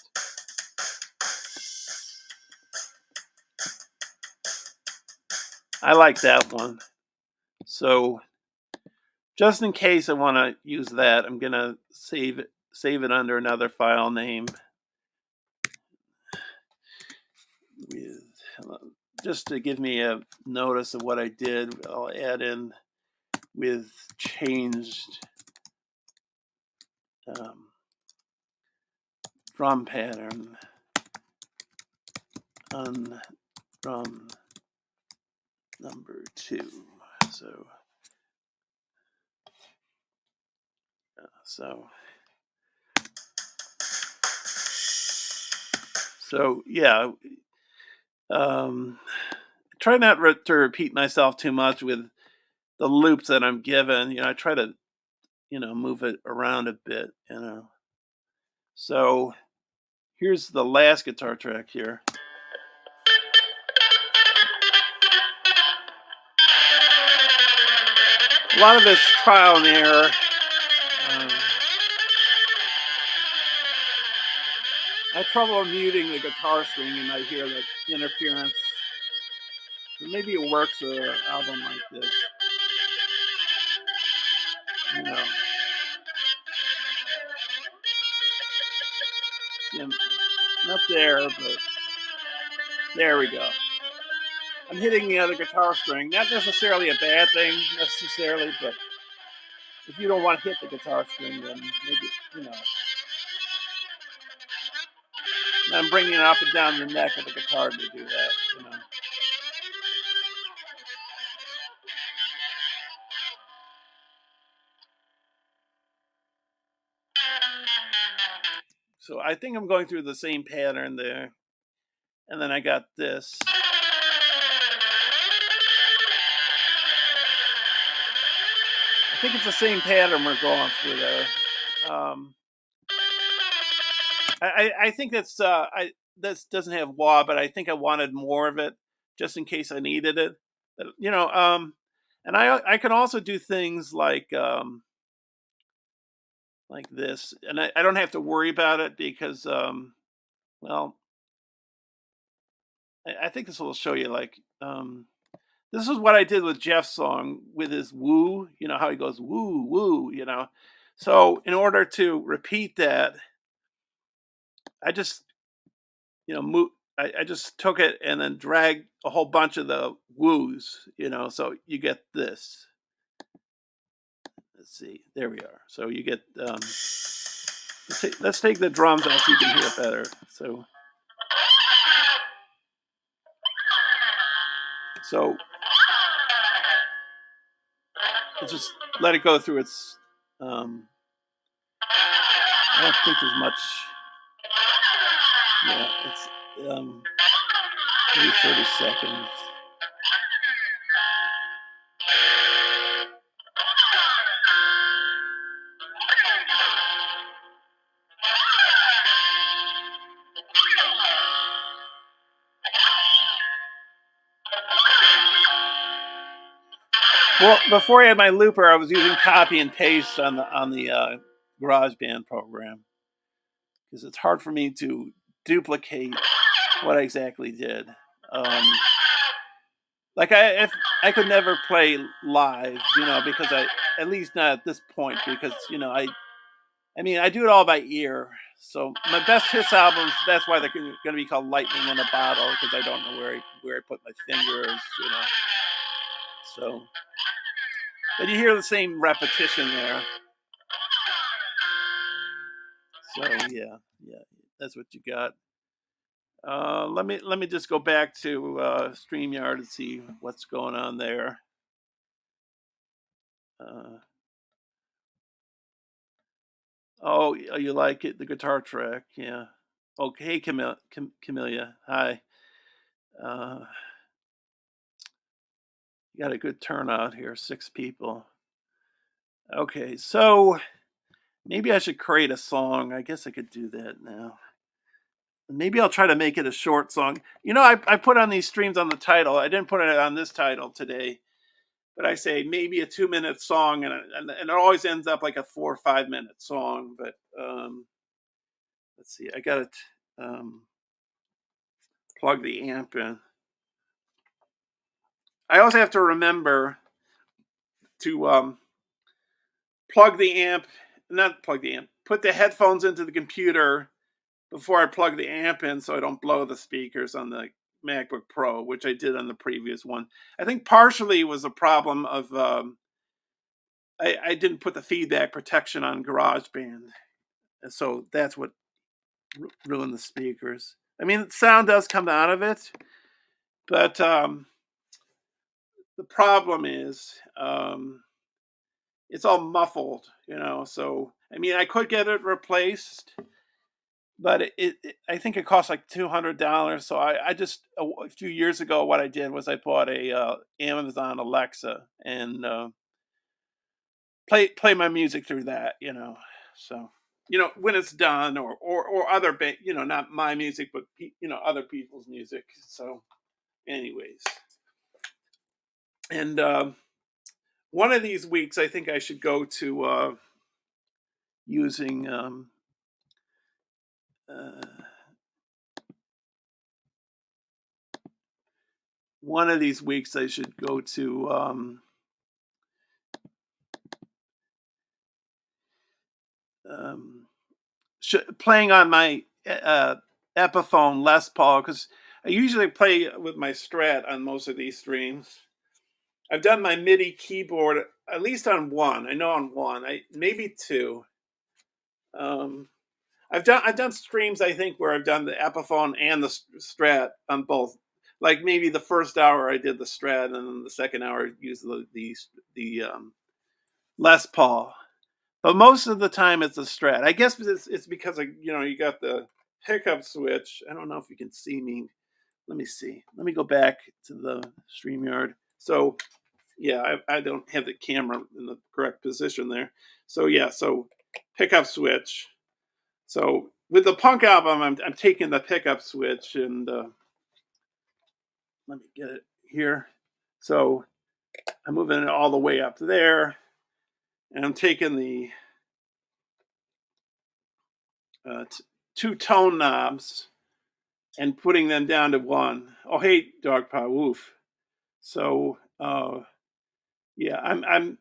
I like that one. So just in case I want to use that, I'm going to save it under another file name with just to give me a notice of what I did. I'll add in with changed drum pattern on drum number 2. So yeah. Try not to repeat myself too much with the loops that I'm given. I try to move it around a bit. So here's the last guitar track here. A lot of it's trial and error. I have trouble muting the guitar string and I hear the interference. But maybe it works for an album like this. Not there, but there we go. I'm hitting the other guitar string. Not necessarily a bad thing, necessarily, but if you don't want to hit the guitar string, then maybe, I'm bringing it up and down the neck of the guitar to do that, So I think I'm going through the same pattern there. And then I got this. I think it's the same pattern we're going through there. I think this doesn't have wah, but I think I wanted more of it just in case I needed it. But, and I can also do things like this, and I don't have to worry about it because well, I think this will show you this is what I did with Jeff's song with his woo, how he goes woo woo, So in order to repeat that, I just move. I just took it and then dragged a whole bunch of the woos, so you get this. Let's see, there we are. So you get. Let's take the drums out so you can hear it better. So just let it go through its I don't think there's much. Yeah, it's maybe 30 seconds. Well, before I had my looper, I was using copy and paste on the GarageBand program because it's hard for me to duplicate what I exactly did. Um, like if I could never play live, because I at least not at this point because I mean I do it all by ear. So my best hits albums, that's why they're going to be called Lightning in a Bottle because I don't know where I put my fingers. So, but you hear the same repetition there. So yeah, that's what you got. Let me just go back to StreamYard and see what's going on there. Uh, oh, you like it? The guitar track, yeah. Okay, Camellia, hi. Uh, you got a good turnout here, 6 people. Okay, so maybe I should create a song. I guess I could do that now. Maybe I'll try to make it a short song. I put on these streams on the title. I didn't put it on this title today, but I say maybe a 2-minute song, and it always ends up like a 4 or 5 minute song. But let's see, I got to plug the amp in. I also have to remember to put the headphones into the computer before I plug the amp in so I don't blow the speakers on the MacBook Pro, which I did on the previous one. I think partially was a problem of I didn't put the feedback protection on GarageBand, and so that's what ruined the speakers. I mean, sound does come out of it, but the problem is it's all muffled. So I mean, I could get it replaced, but I think it costs like $200. So I just a few years ago, what I did was I bought a Amazon Alexa and play my music through that. So when it's done, or other not my music, but other people's music. So anyways, and one of these weeks I think I should go to using uh, one of these weeks I should go to um, playing on my Epiphone Les Paul, because I usually play with my Strat on most of these streams. I've done my MIDI keyboard at least on one. I know on one, maybe two. I've done streams, I think, where I've done the Epiphone and the Strat on both. Like maybe the first hour I did the Strat, and then the second hour I used the Les Paul. But most of the time it's a Strat. I guess it's because you got the pickup switch. I don't know if you can see me. Let me see. Let me go back to the StreamYard. So yeah, I don't have the camera in the correct position there. So yeah, so pickup switch. So with the punk album, I'm taking the pickup switch and let me get it here. So I'm moving it all the way up there, and I'm taking the two tone knobs and putting them down to one. Oh, hey, dog paw, woof. So yeah, I'm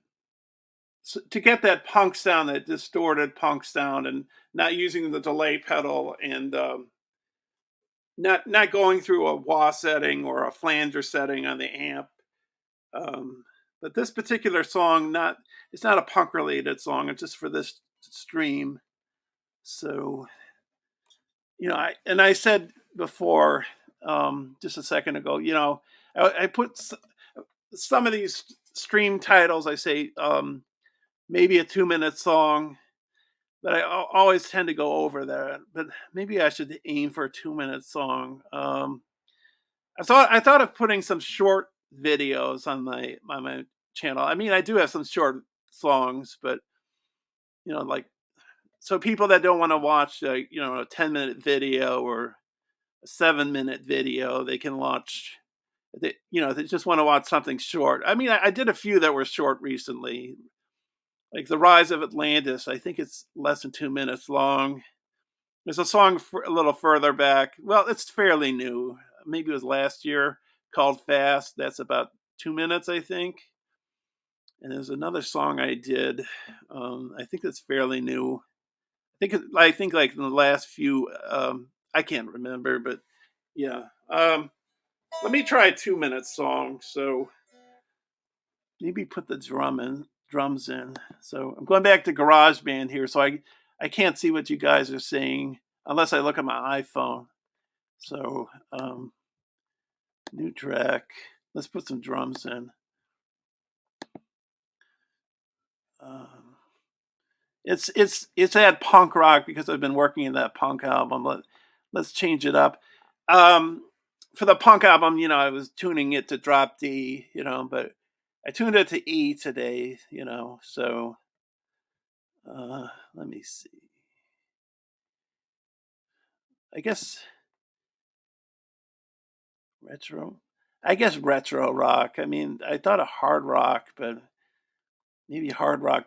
to get that punk sound, that distorted punk sound, and not using the delay pedal, and not going through a wah setting or a flanger setting on the amp. Um, but this particular song, it's not a punk related song. It's just for this stream. So I said before, just a second ago, I put some of these stream titles. I say maybe a 2-minute song. but I always tend to go over that. But maybe I should aim for a 2 minute song. I thought of putting some short videos on my channel. I mean, I do have some short songs, but like so people that don't want to watch a 10-minute video or a 7-minute video, they can watch. They just want to watch something short. I mean, I did a few that were short recently, like the Rise of Atlantis. I think it's less than 2 minutes long. There's a song a little further back. Well, it's fairly new. Maybe it was last year, called Fast. That's about 2 minutes, I think. And there's another song I did. I think it's fairly new. I think like in the last few. I can't remember, but yeah. Let me try a 2 minute song. So maybe put the drums in. So I'm going back to GarageBand here. So I can't see what you guys are saying unless I look at my iPhone. So new track. Let's put some drums in. Um, it's at punk rock because I've been working in that punk album. Let's change it up. Um, for the punk album, I was tuning it to drop D, but I tuned it to E today, So let me see. I guess retro. I guess retro rock. I mean, I thought of hard rock, but maybe hard rock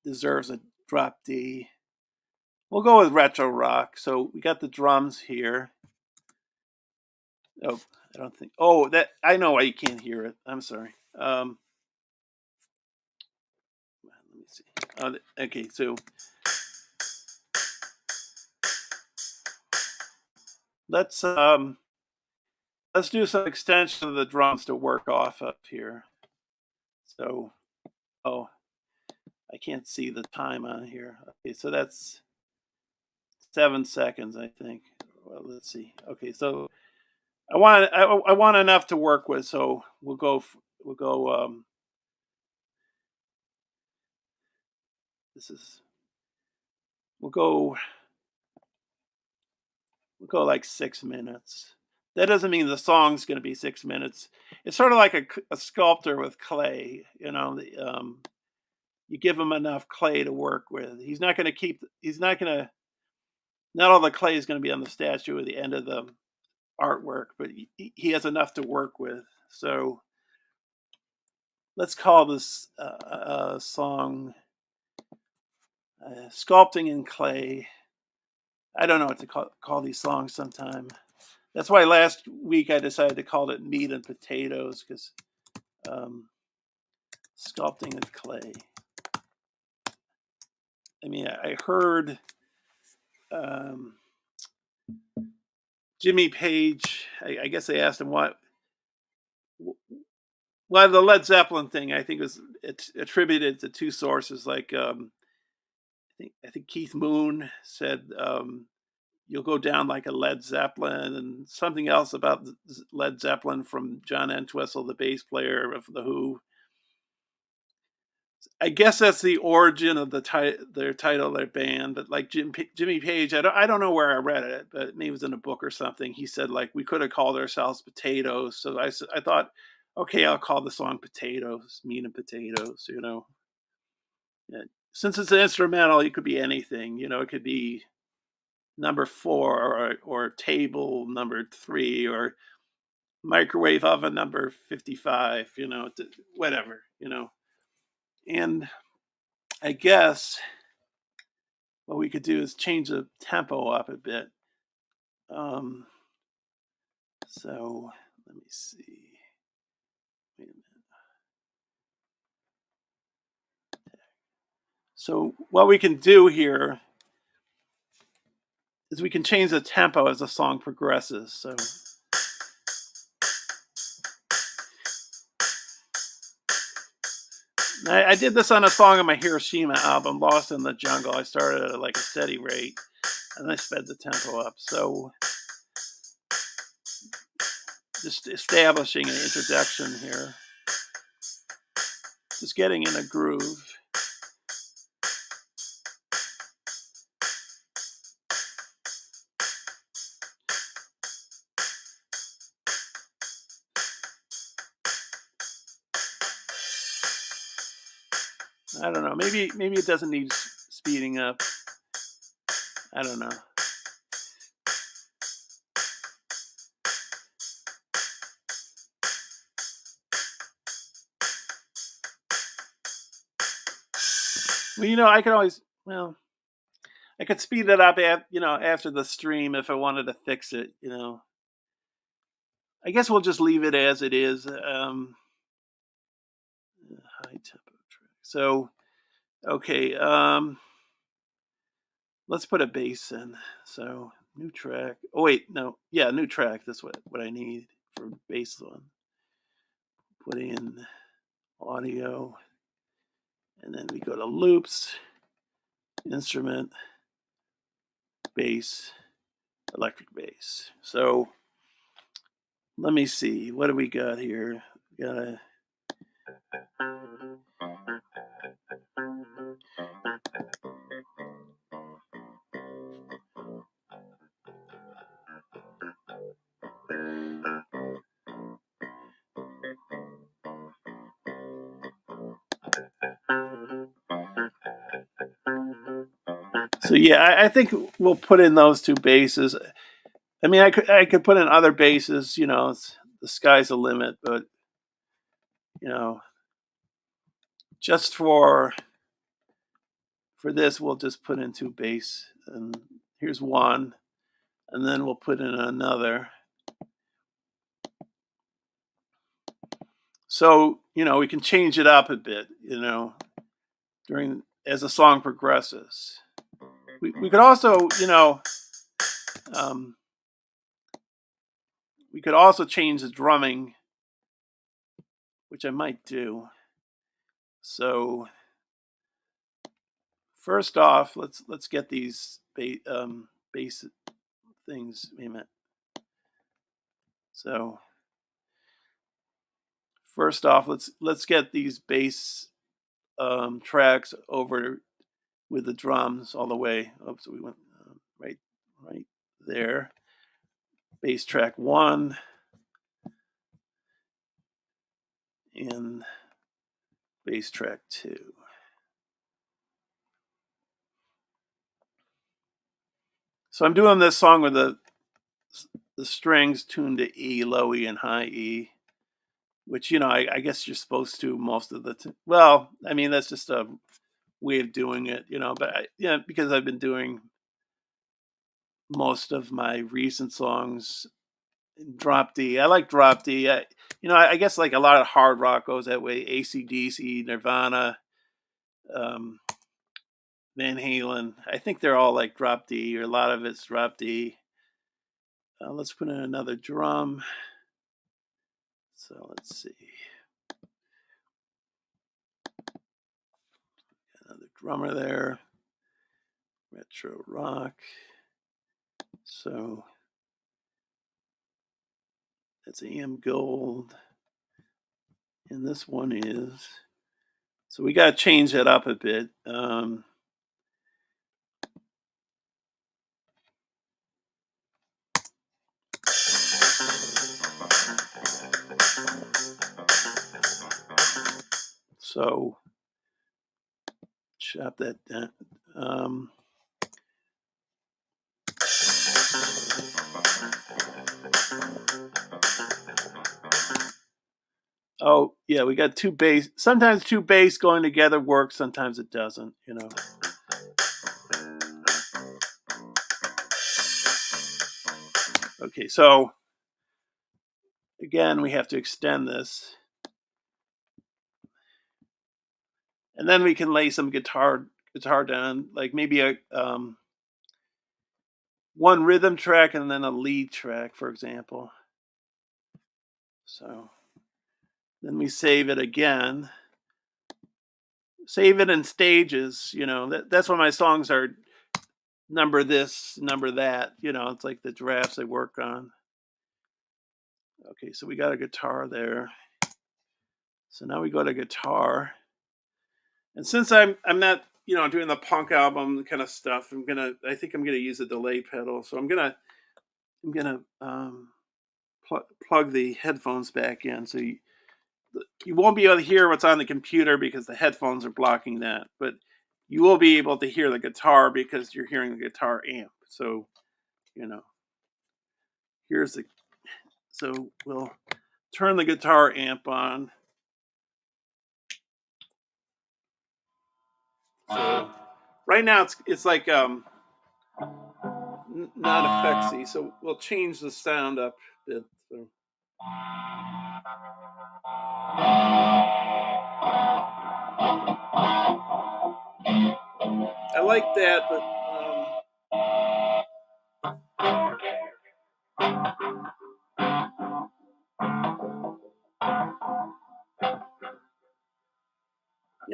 deserves a drop D. We'll go with retro rock. So we got the drums here. Oh, I don't think. Oh, that I know why you can't hear it. I'm sorry. Let me see. Okay, so let's um let's do some extension of the drums to work off up here. So, oh, I can't see the time on here. Okay, so that's 7 seconds, I think. Well, let's see. Okay, so I want enough to work with, so we'll go. This is we'll go like 6 minutes. That doesn't mean the song's going to be 6 minutes. It's sort of like a sculptor with clay. You give him enough clay to work with. He's not going to keep. He's not going to. Not all the clay is going to be on the statue at the end of the artwork, but he has enough to work with. So let's call this song "Sculpting in Clay." I don't know what to call these songs sometime. That's why last week I decided to call it "Meat and Potatoes" because sculpting in clay. I mean, I heard Jimmy Page. I guess they asked him what. Well, the Led Zeppelin thing, I think, it's attributed to two sources. Like, I think Keith Moon said you'll go down like a Led Zeppelin, and something else about Led Zeppelin from John Entwistle, the bass player of the Who. I guess that's the origin of their title, their band. But like Jimmy Page, I don't know where I read it, but maybe it was in a book or something. He said like we could have called ourselves Potatoes. So I thought, okay, I'll call the song Potatoes, Meat and Potatoes. Yeah. Since it's an instrumental, it could be anything. It could be number 4 or table number 3 or microwave oven number 55. Whatever. And I guess what we could do is change the tempo up a bit. So let me see. Wait a minute. So what we can do here is we can change the tempo as the song progresses. So I did this on a song on my Hiroshima album, Lost in the Jungle. I started at like a steady rate and I sped the tempo up. So just establishing an introduction here. Just getting in a groove. I don't know. Maybe it doesn't need speeding up. I don't know. Well, I could always. Well, I could speed it up after the stream if I wanted to fix it. I guess we'll just leave it as it is. High tempo track. So, okay. Let's put a bass in. So, new track. Oh wait, no. Yeah, new track. That's what I need for bass one. Put in audio, and then we go to loops, instrument, bass, electric bass. So let me see. What do we got here? We got a So yeah, I think we'll put in those two basses. I mean, I could put in other basses. The sky's the limit, but you know, just for this, we'll just put in two bass, and here's one, and then we'll put in another. So we can change it up a bit. During as the song progresses. We could also um, we could also change the drumming, which I might do. So first off, let's get these bass things. Wait a minute. So first off, let's get these bass tracks over with the drums all the way. Oops, we went right there. Bass track 1 and bass track 2. So I'm doing this song with the strings tuned to E, low E, and high E, which I guess you're supposed to most of the time. Well, I mean that's just a way of doing it. But because I've been doing most of my recent songs drop D. I like drop D. I guess like a lot of hard rock goes that way. AC/DC, Nirvana, um, Van Halen. I think they're all like drop D, or a lot of it's drop D. Let's put in another drum. So let's see. Another drummer there. Retro rock. So that's AM Gold. And this one is. So we got to change that up a bit. So chop that down. Oh yeah, we got two bass. Sometimes two bass going together works. Sometimes it doesn't. Okay, so again, we have to extend this, and then we can lay some guitar down, like maybe a one rhythm track and then a lead track, for example. So then we save it again. Save it in stages. That's why my songs are number this, number that. It's like the drafts I work on. Okay, so we got a guitar there. So now we go to guitar. And since I'm not doing the punk album kind of stuff, I think I'm gonna use a delay pedal. So I'm gonna plug the headphones back in. So you won't be able to hear what's on the computer because the headphones are blocking that, but you will be able to hear the guitar because you're hearing the guitar amp. So, here's the, so we'll turn the guitar amp on. So right now it's like not effectsy, so we'll change the sound up a bit. So. I like that, but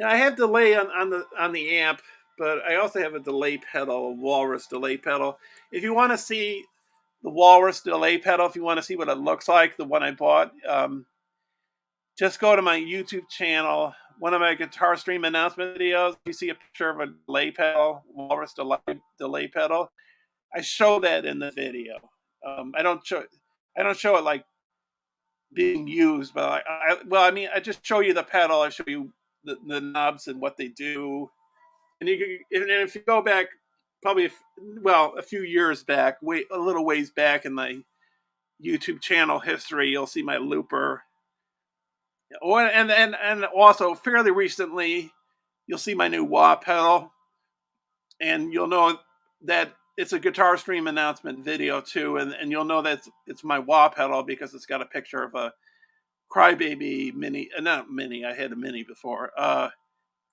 I have delay on the amp, but I also have a delay pedal, a Walrus delay pedal. If you want to see the Walrus delay pedal, if you want to see what it looks like, the one I bought, just go to my YouTube channel. One of my Guitar Stream announcement videos, you see a picture of a delay pedal, Walrus delay pedal. I show that in the video. I don't show it like being used, but I just show you the pedal. I show you the knobs and what they do. And if you go back, probably a few years back, a little ways back in my YouTube channel history, you'll see my looper. And also fairly recently, you'll see my new wah pedal, and you'll know that it's a Guitar Stream announcement video too, and you'll know that it's my wah pedal because it's got a picture of a Crybaby mini, not mini. I had a mini before. I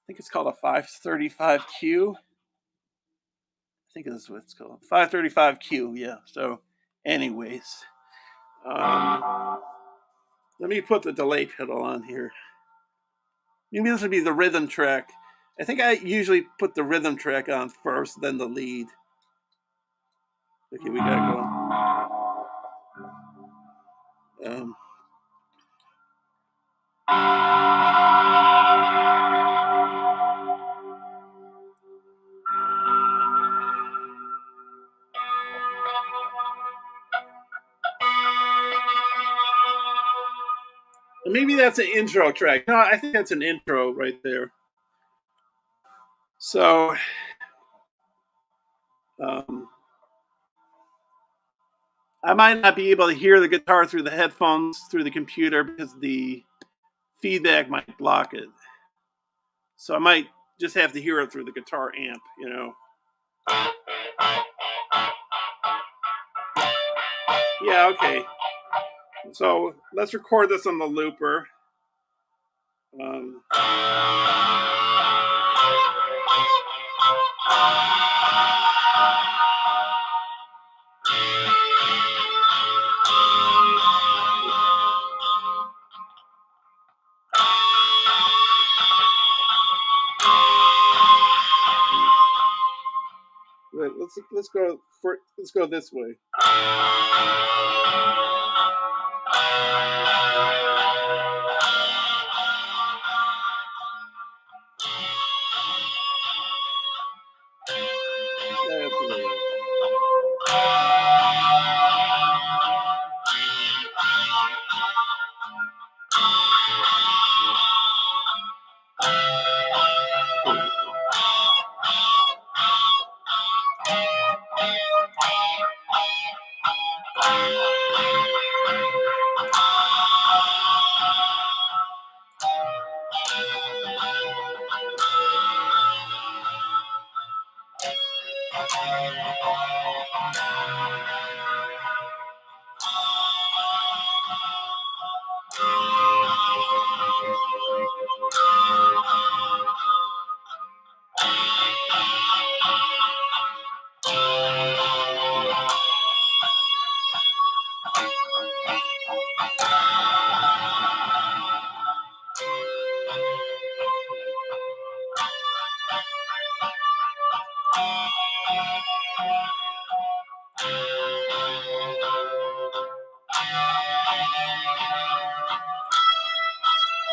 think it's called a 535Q. I think that's what it's called, 535Q. Yeah. So, anyways, let me put the delay pedal on here. Maybe this would be the rhythm track. I think I usually put the rhythm track on first, then the lead. Okay, we gotta go. Maybe that's an intro track. No, I think that's an intro right there. So, I might not be able to hear the guitar through the headphones, through the computer, because the feedback might block it. So I might just have to hear it through the guitar amp, Yeah, okay. So let's record this on the looper. Wait, let's go this way. That's the way.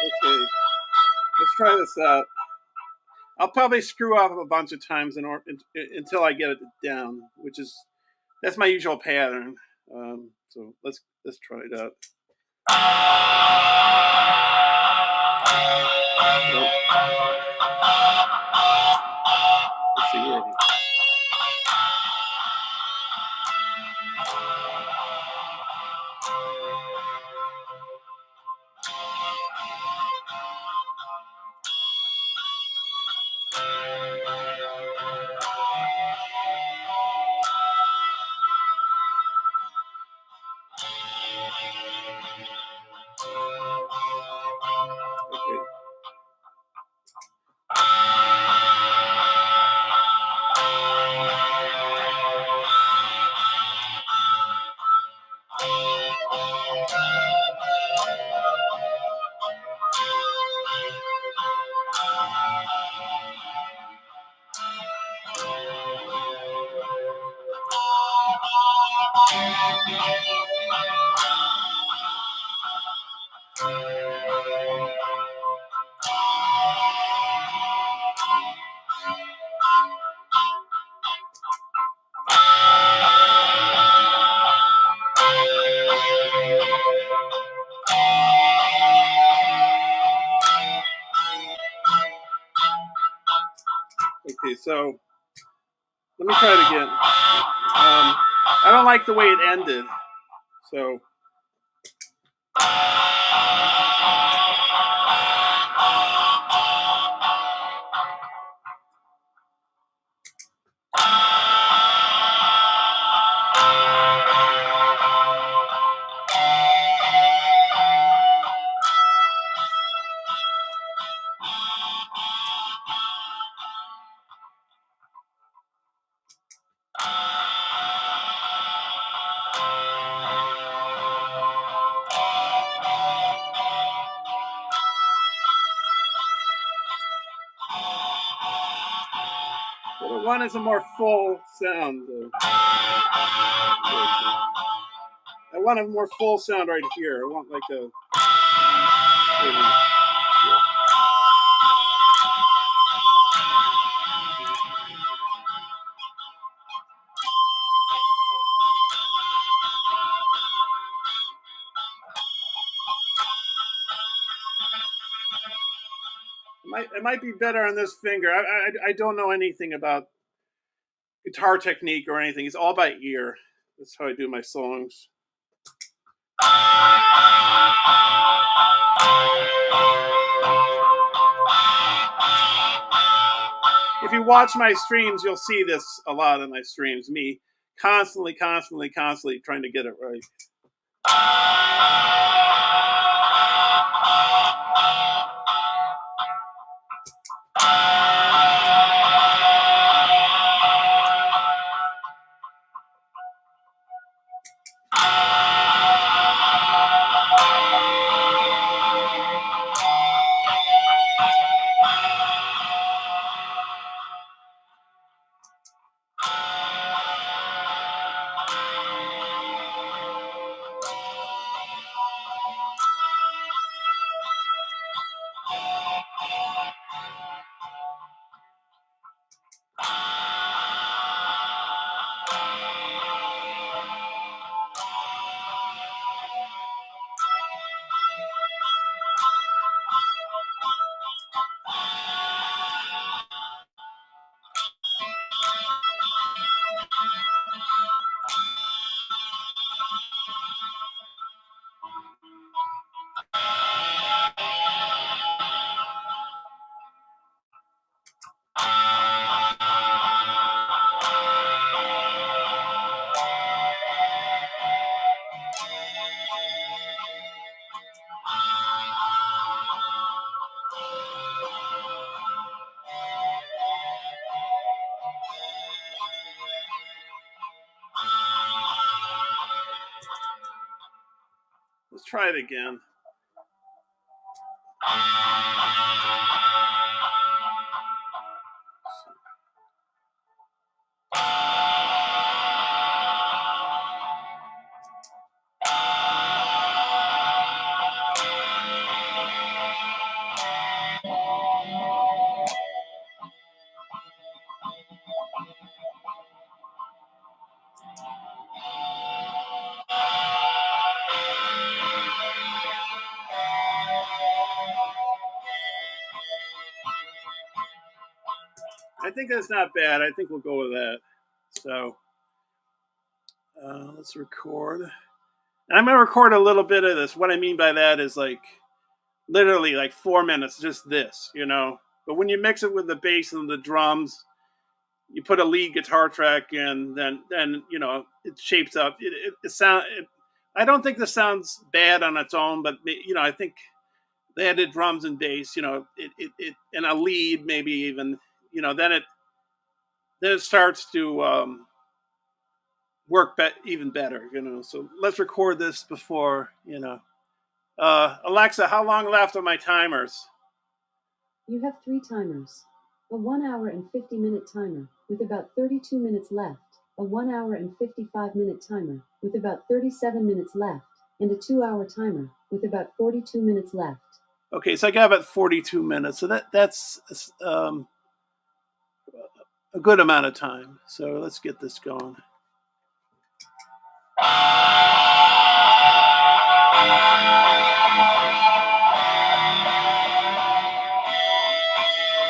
Okay, let's try this out. I'll probably screw up a bunch of times until I get it down, that's my usual pattern. So let's try it out. Let's see where. Okay. Okay, so let me try it again. I don't like the way it ended, so. Well, one is a more full sound. I want a more full sound right here. I want like a. It might be better on this finger. I don't know anything about guitar technique or anything. It's all by ear. That's how I do my songs. If you watch my streams, you'll see this a lot in my streams. Me constantly trying to get it right. Let's try it again. I think that's not bad. I think we'll go with that. So let's record. And I'm gonna record a little bit of this. What I mean by that is like literally like 4 minutes, just this, you know. But when you mix it with the bass and the drums, you put a lead guitar track in, then you know it shapes up. It sound. I don't think this sounds bad on its own, but you know I think they added drums and bass, you know, and a lead maybe even, you know, then it starts to work even better, you know. So let's record this before, you know. Alexa, how long left on my timers? You have 3 timers. A 1 hour and 50-minute timer with about 32 minutes left, a 1 hour and 55-minute timer with about 37 minutes left, and a 2-hour timer with about 42 minutes left. Okay, so I got about 42 minutes. So that's a good amount of time. So let's get this going.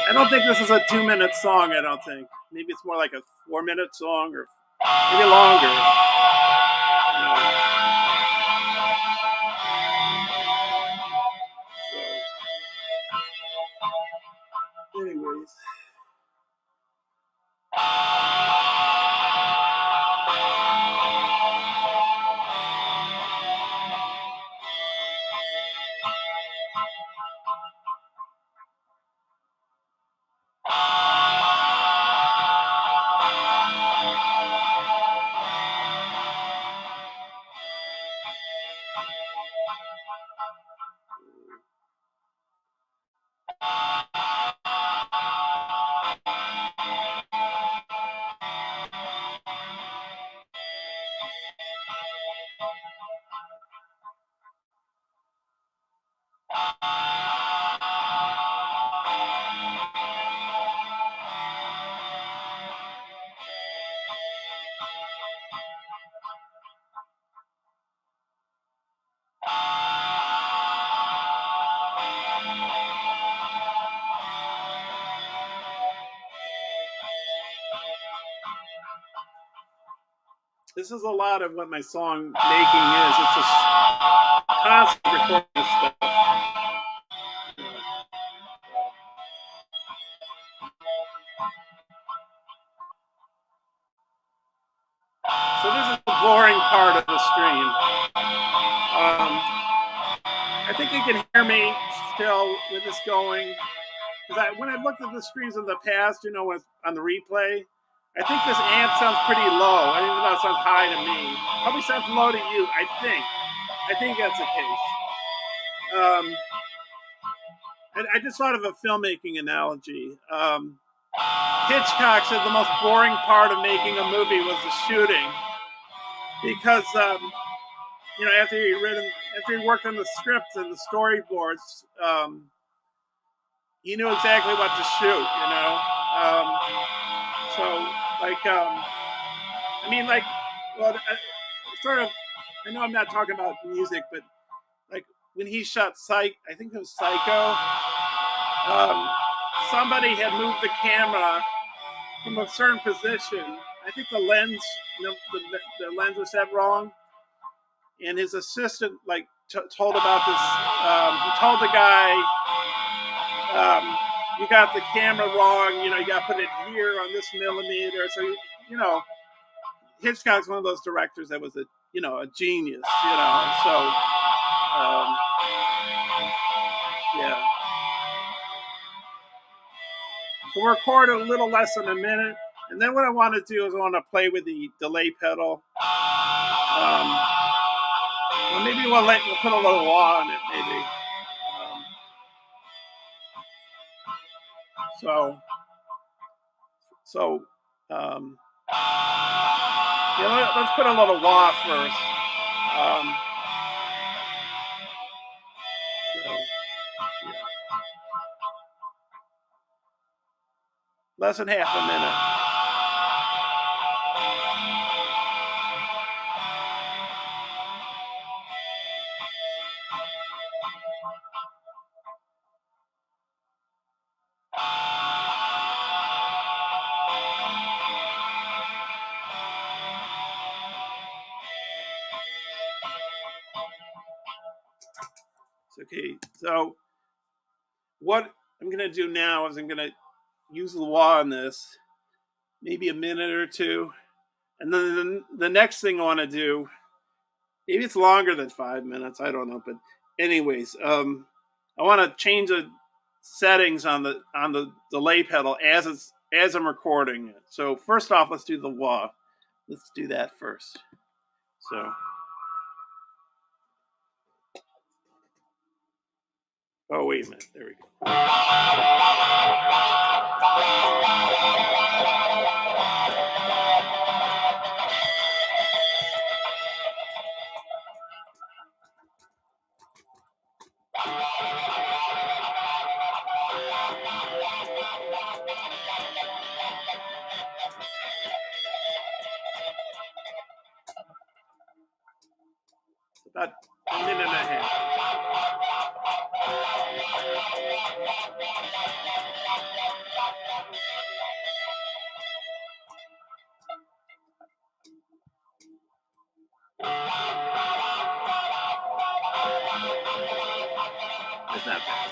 I don't think this is a 2-minute song. I don't think. Maybe it's more like a 4-minute song or maybe longer. So, anyways. This is a lot of what my song making is. It's just constant recording stuff. So this is the boring part of the stream. I think you can hear me still with this going. Because when I looked at the streams in the past, you know, on the replay, I think this amp sounds pretty low. I even though it sounds high to me. Probably sounds low to you, I think. I think that's the case. I just thought of a filmmaking analogy. Hitchcock said the most boring part of making a movie was the shooting. Because, you know, after he worked on the scripts and the storyboards, he knew exactly what to shoot, you know? So, like, I mean, like, well, sort of, I know I'm not talking about music, but like when he shot I think it was Psycho, somebody had moved the camera from a certain position. I think the lens, you know, the lens was set wrong, and his assistant like told about this. He told the guy, "You got the camera wrong. You know, you got to put it here on this millimeter." So you know, Hitchcock's one of those directors that was a genius. You know, so yeah. So we'll record a little less than a minute. And then what I want to do is I want to play with the delay pedal. Well, maybe we'll put a little wah on it, maybe. So, yeah, let's put a little wah first. So, yeah. Less than half a minute. Okay, so what I'm gonna do now is I'm gonna use the wah on this, maybe a minute or two, and then the next thing I want to do, maybe it's longer than 5 minutes, I don't know, but anyways, I want to change the settings on the delay pedal as I'm recording it. So first off, let's do the wah. Let's do that first. So, oh wait a minute, there we go. About a minute and a half. That's not bad.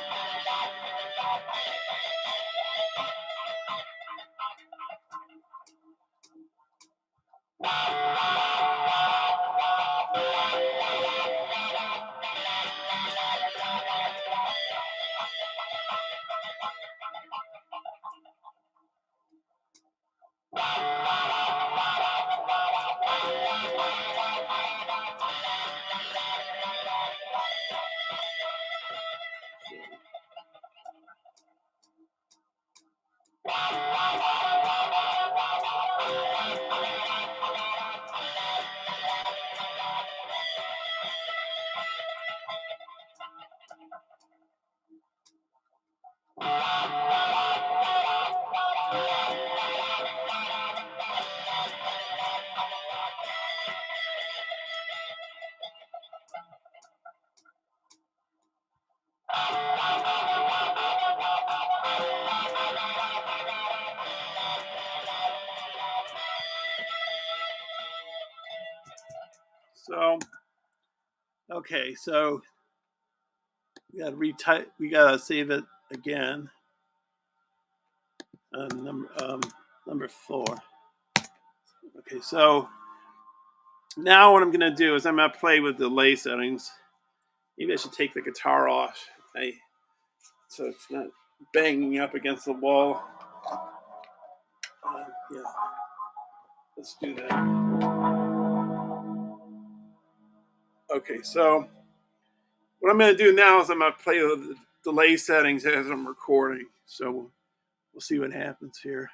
So, okay, so we gotta save it again. Number 4. Okay, so now what I'm gonna do is I'm gonna play with delay settings. Maybe I should take the guitar off, so it's not banging up against the wall. Yeah, let's do that. Okay, so what I'm gonna do now is I'm gonna play with the delay settings as I'm recording. So we'll see what happens here.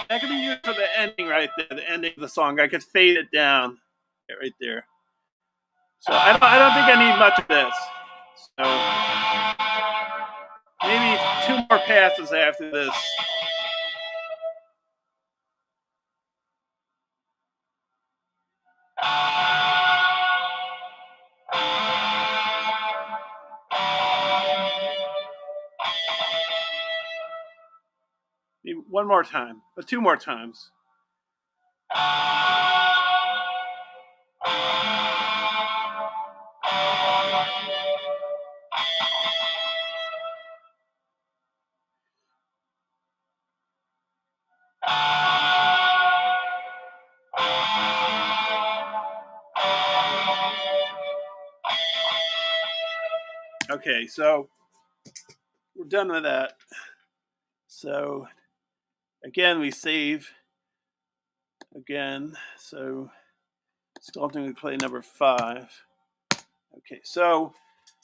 That could be used for the ending right there, the ending of the song. I could fade it down right there. So I don't think I need much of this. So maybe 2 more passes after this. Maybe one more time, but 2 more times. Okay, so we're done with that. So again, we save again. So Sculpting with clay number 5. Okay, so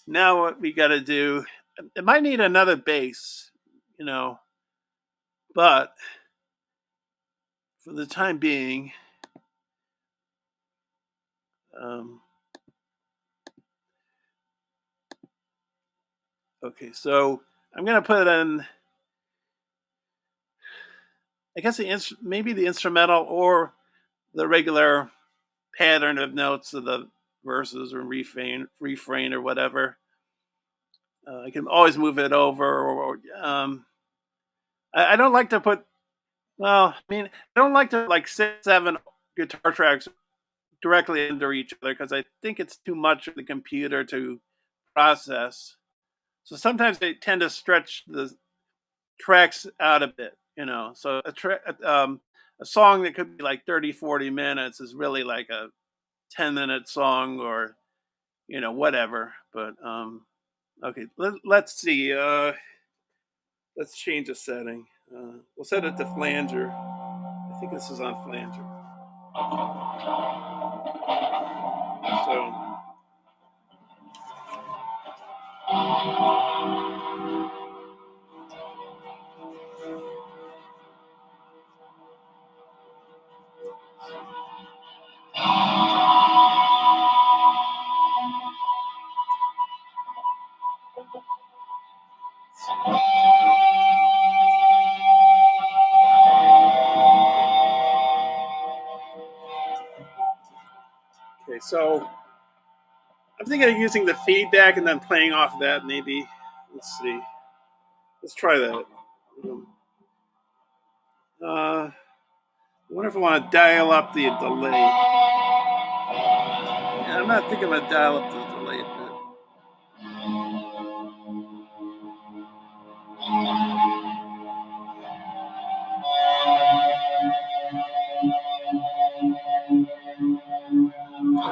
now what we got to do, it might need another base, but for the time being, okay, so I'm going to put in, I guess, maybe the instrumental or the regular pattern of notes of the verses or refrain or whatever. I can always move it over, or I don't like to put. Well, I mean, I don't like to like 6, 7 guitar tracks directly under each other because I think it's too much for the computer to process. So sometimes they tend to stretch the tracks out a bit, So a song that could be like 30, 40 minutes is really like a 10-minute song or, whatever. But okay, let's see. Let's change the setting. We'll set it to flanger. I think this is on flanger. So okay, so I'm thinking of using the feedback and then playing off that. Maybe. Let's see. Let's try that. I wonder if I want to dial up the delay. Yeah, I'm not thinking I'm going to dial up the delay a bit.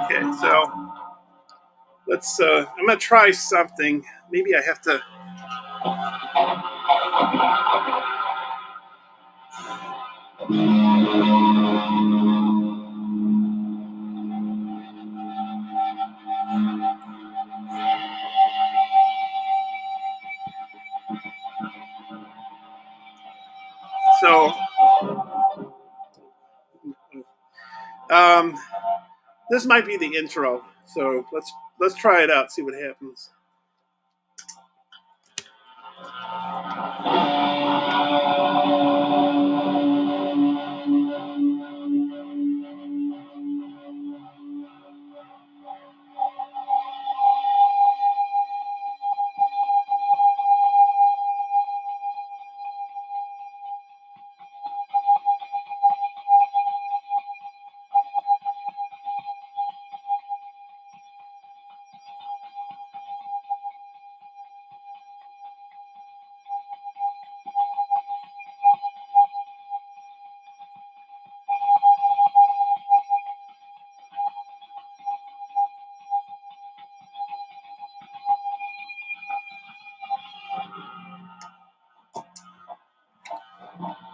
Okay, so let's. I'm gonna try something. Maybe I have to. So, this might be the intro. So let's try it out. See what happens.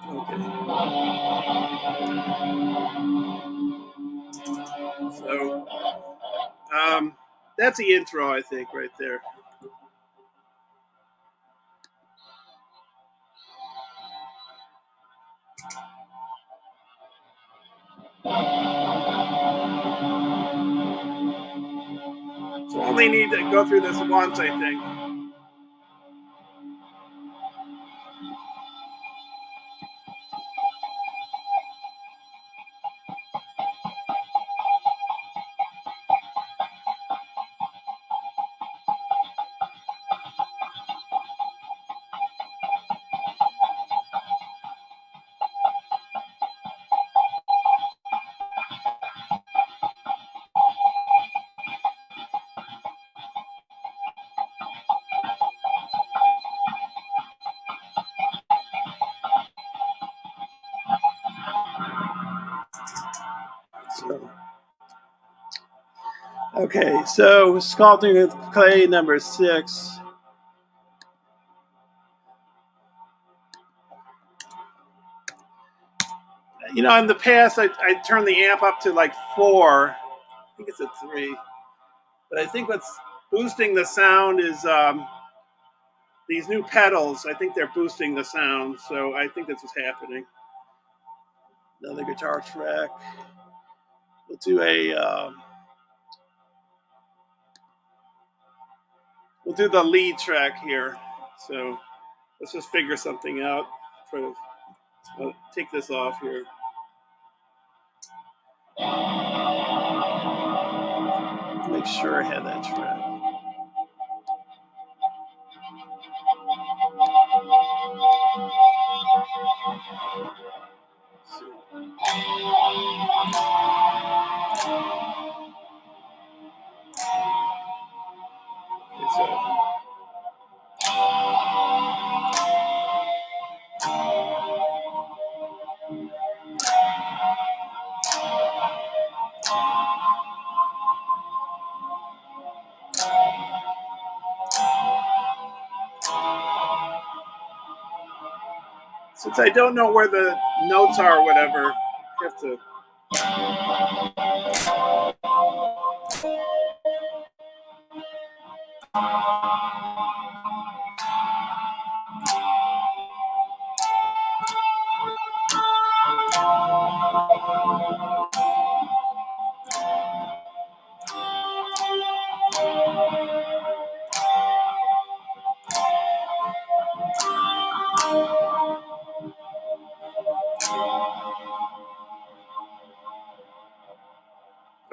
Okay. So, that's the intro, I think, right there. So only need to go through this once, I think. So, okay, so sculpting with clay number 6. In the past, I turned the amp up to like 4, think it's a 3. But I think what's boosting the sound is these new pedals. I think they're boosting the sound, so I think that's what's happening. Another guitar track. We'll do we'll do the lead track here. So let's just figure something out. Try to take this off here. Make sure I have that track. Since I don't know where the notes are or whatever, I have to.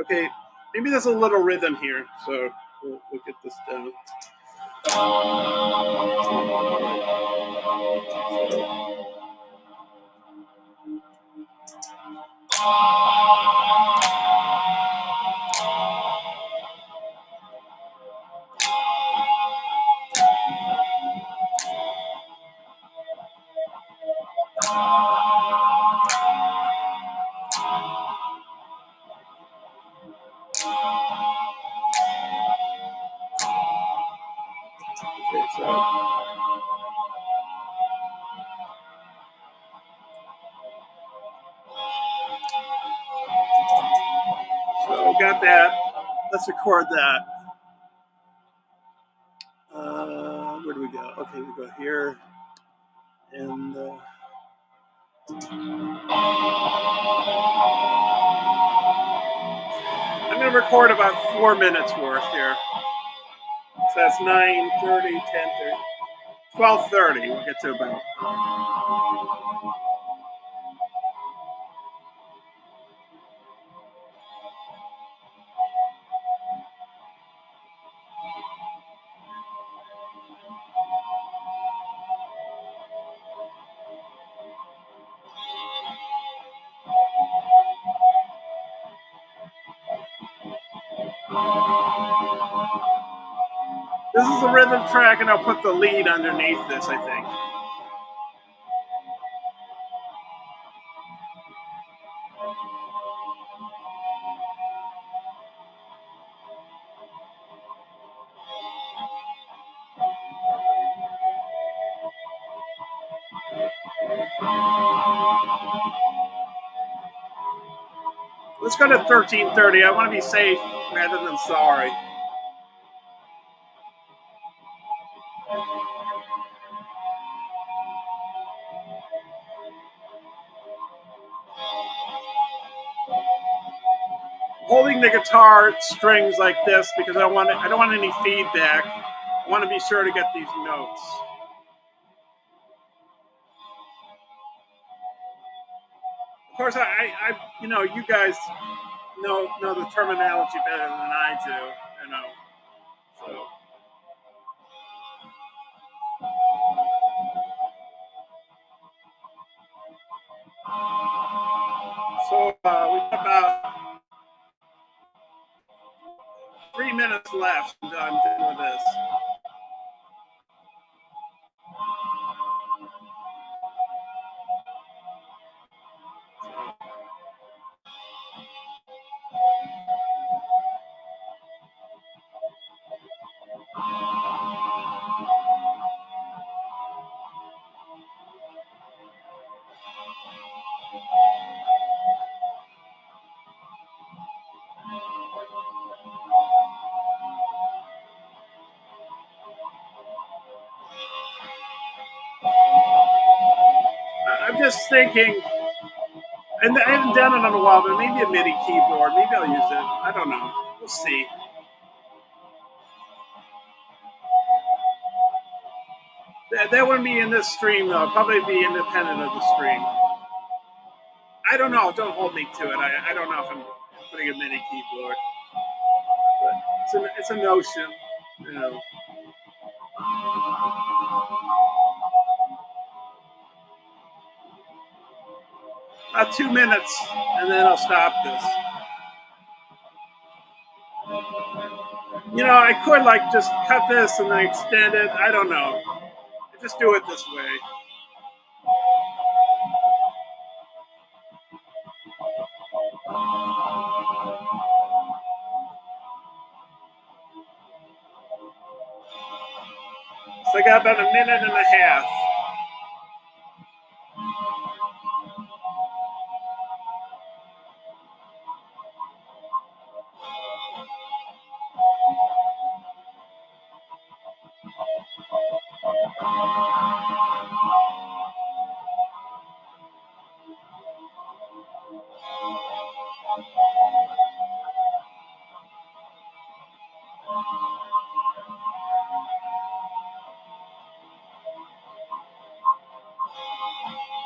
Okay, maybe there's a little rhythm here, so we'll get this down. Okay, so got that. Let's record that. Where do we go? Okay, we go here, and I'm going to record about 4 minutes worth here. So that's 9:30, 10:30, 12:30. We'll get to about. This is the rhythm track, and I'll put the lead underneath this, I think. Let's go to 13:30. I want to be safe rather than sorry. Holding the guitar strings like this because I don't want any feedback. I want to be sure to get these notes. Of course, I you guys know the terminology better than I do, So. So we've got about 3 minutes left. I'm done with this. I'm just thinking, and I haven't done it in a while, but maybe a MIDI keyboard. Maybe I'll use it. I don't know. We'll see. That wouldn't be in this stream, though. It'd probably be independent of the stream. I don't know. Don't hold me to it. I don't know if I'm putting a MIDI keyboard, but it's a notion, you know. About 2 minutes, and then I'll stop this. You know, I could like just cut this and then extend it. I don't know. I just do it this way. So I got about a minute and a half.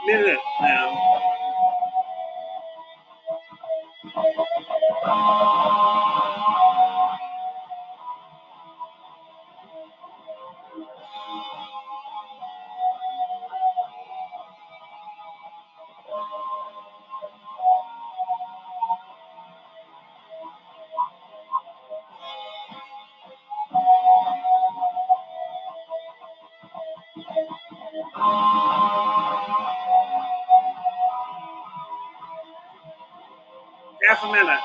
Minute now. Half a minute.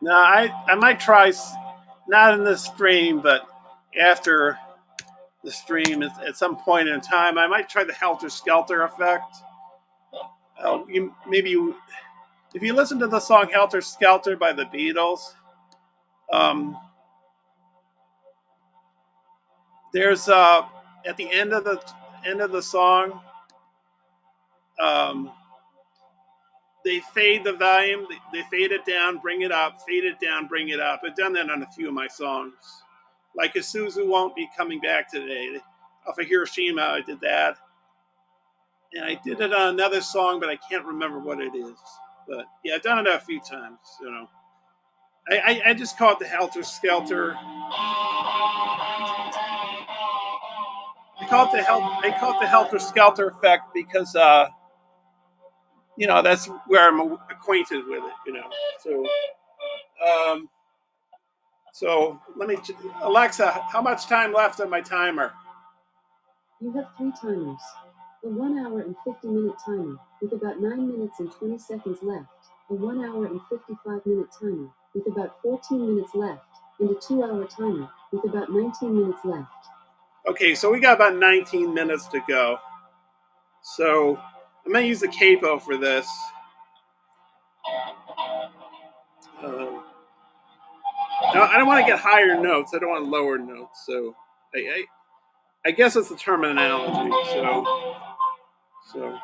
Now I might try, not in this stream, but after the stream at some point in time, I might try the Helter Skelter effect. If you listen to the song Helter Skelter by the Beatles, um, there's at the end of the song, um, they fade the volume, they fade it down, bring it up, fade it down, bring it up. I've done that on a few of my songs. Like Isuzu Won't Be Coming Back Today. Off of Hiroshima, I did that. And I did it on another song, but I can't remember what it is. But yeah, I've done it a few times, you know. I just call it the Helter Skelter. I call it the Helter Skelter effect because you know, that's where I'm acquainted with it, you know. Um, so let me, Alexa, how much time left on my timer? You have 3 timers. A 1 hour and 50-minute timer, with about 9 minutes and 20 seconds left. A 1 hour and 55-minute timer, with about 14 minutes left. And a 2-hour timer, with about 19 minutes left. Okay, so we got about 19 minutes to go. So I'm going to use the capo for this. No, I don't want to get higher notes. I don't want lower notes. So I guess it's the terminology. So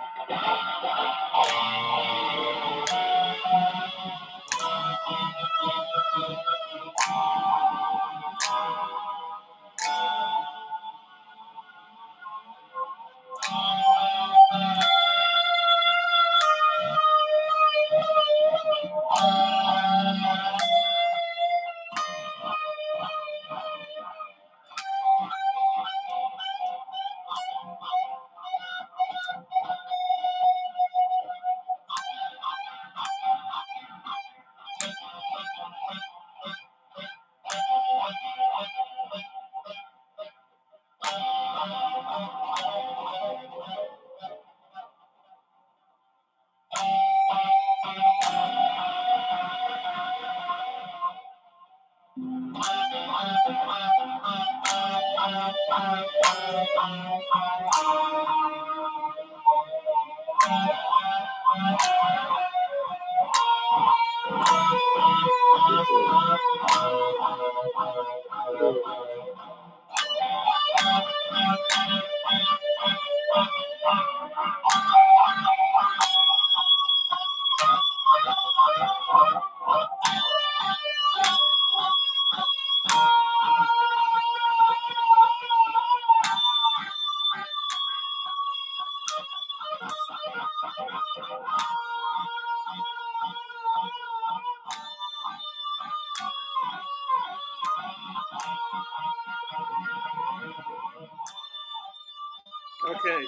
Okay.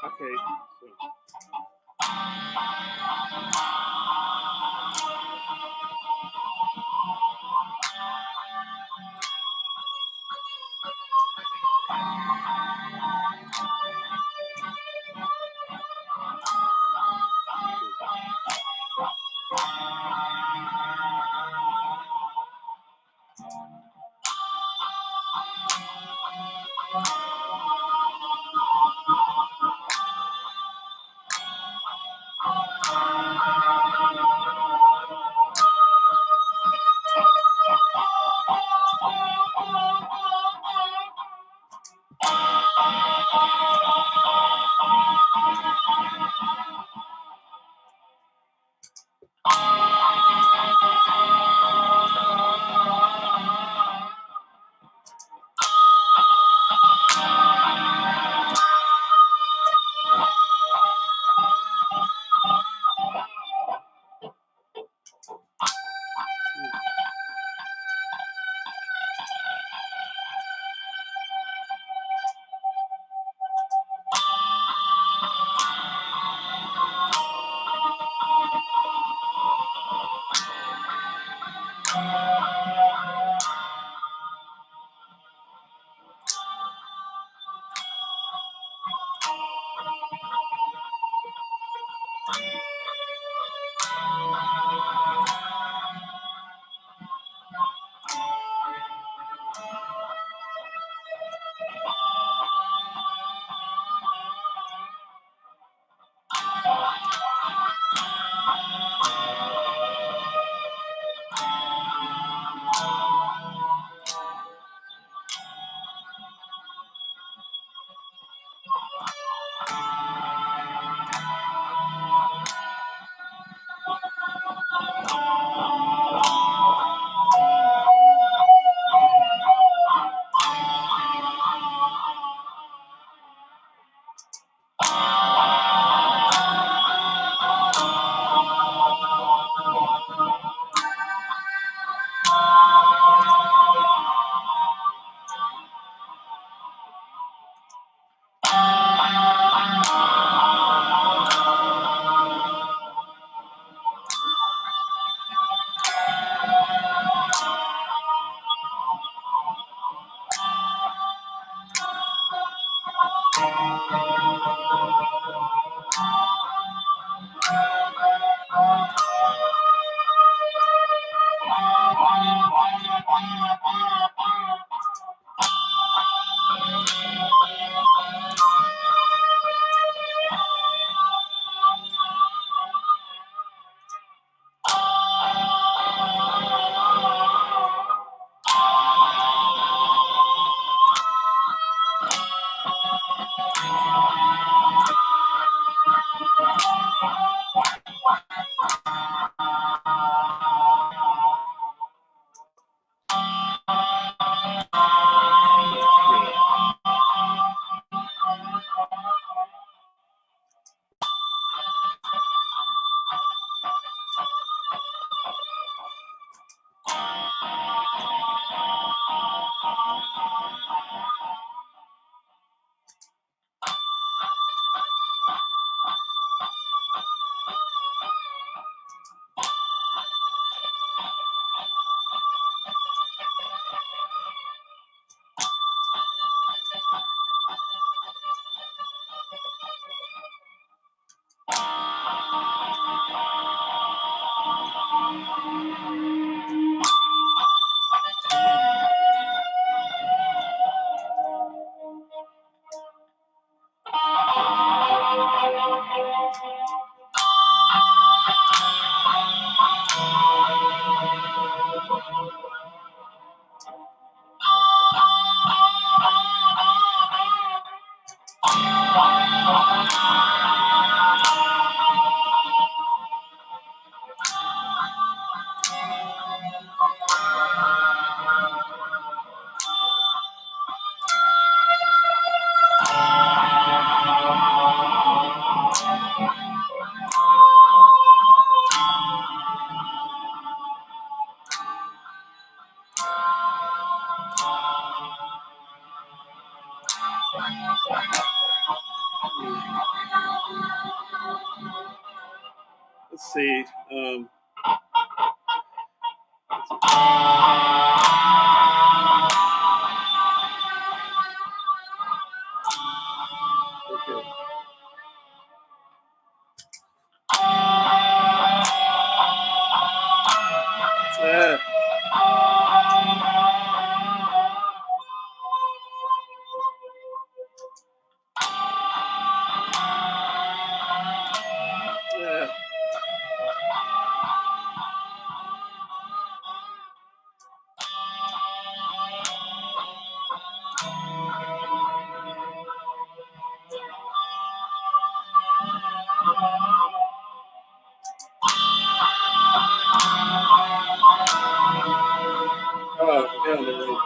Okay. Let's see. Okay. Yeah. Oh, yeah.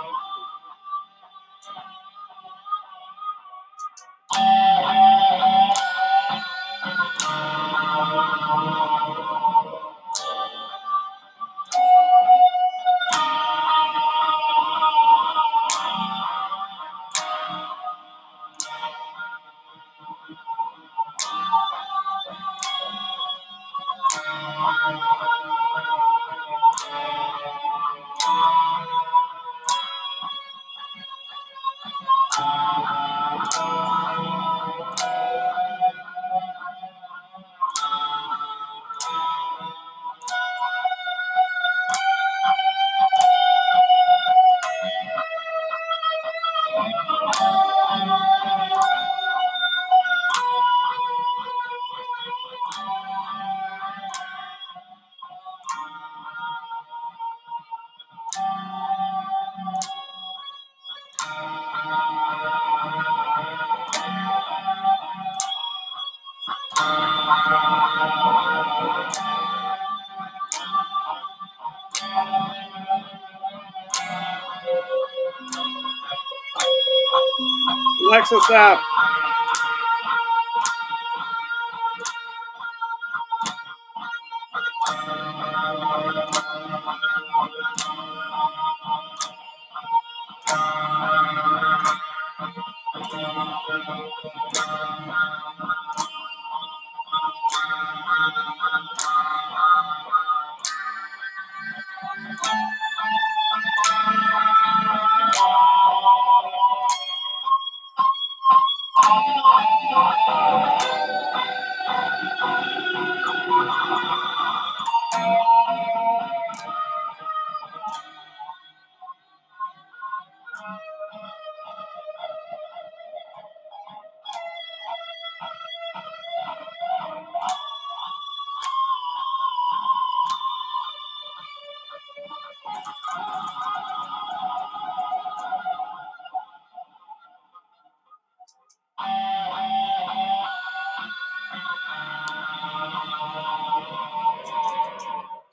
Alexa, stop.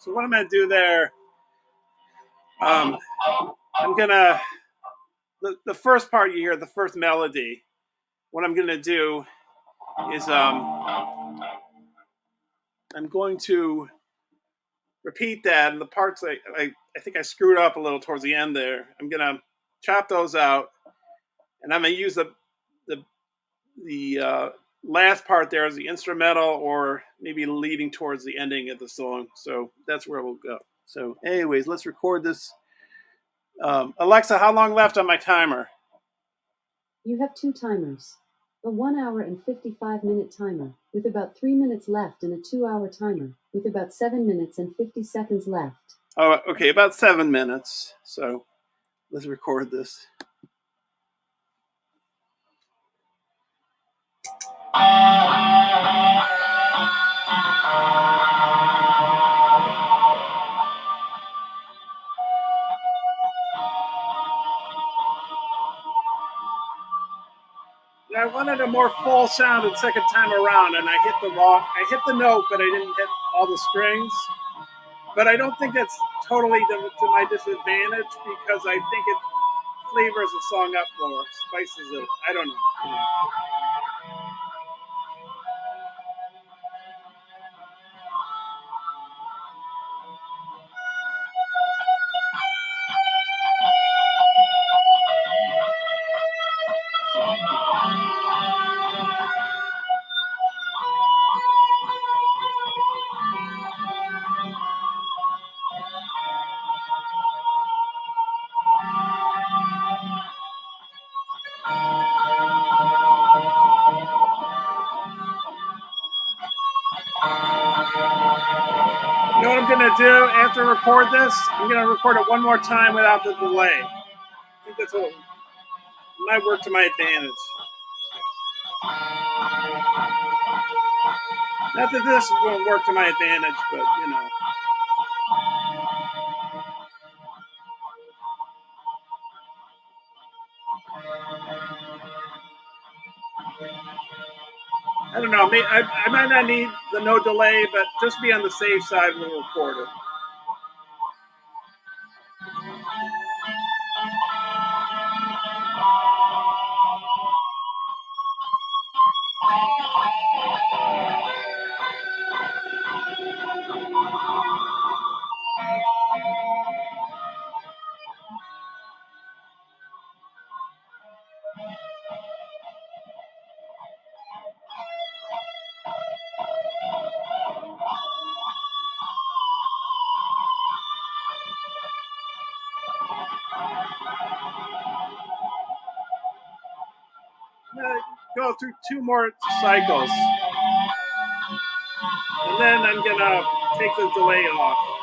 So what I'm going to do there, I'm going to, the first part you hear, the first melody, what I'm going to do is I'm going to repeat that, and the parts I think I screwed up a little towards the end there. I'm going to chop those out, and I'm going to use the last part there as the instrumental, or maybe leading towards the ending of the song. So that's where we'll go. So, anyways, let's record this. Alexa, how long left on my timer? You have 2 timers. A 1 hour and 55-minute timer, with about 3 minutes left, and a 2-hour timer, with about 7 minutes and 50 seconds left. Oh, okay, about 7 minutes. So let's record this. I wanted a more full sounded second time around, and I hit the note, but I didn't hit all the strings. But I don't think that's totally to my disadvantage, because I think it flavors the song up more, spices it. I don't know. after record this, I'm going to record it one more time without the delay. I think that's what might work to my advantage. Not that this won't work to my advantage, but you know. I don't know. I might not need the no delay, but just be on the safe side, we'll record it. I'm going to go through 2 more cycles. And then I'm going to take the delay off.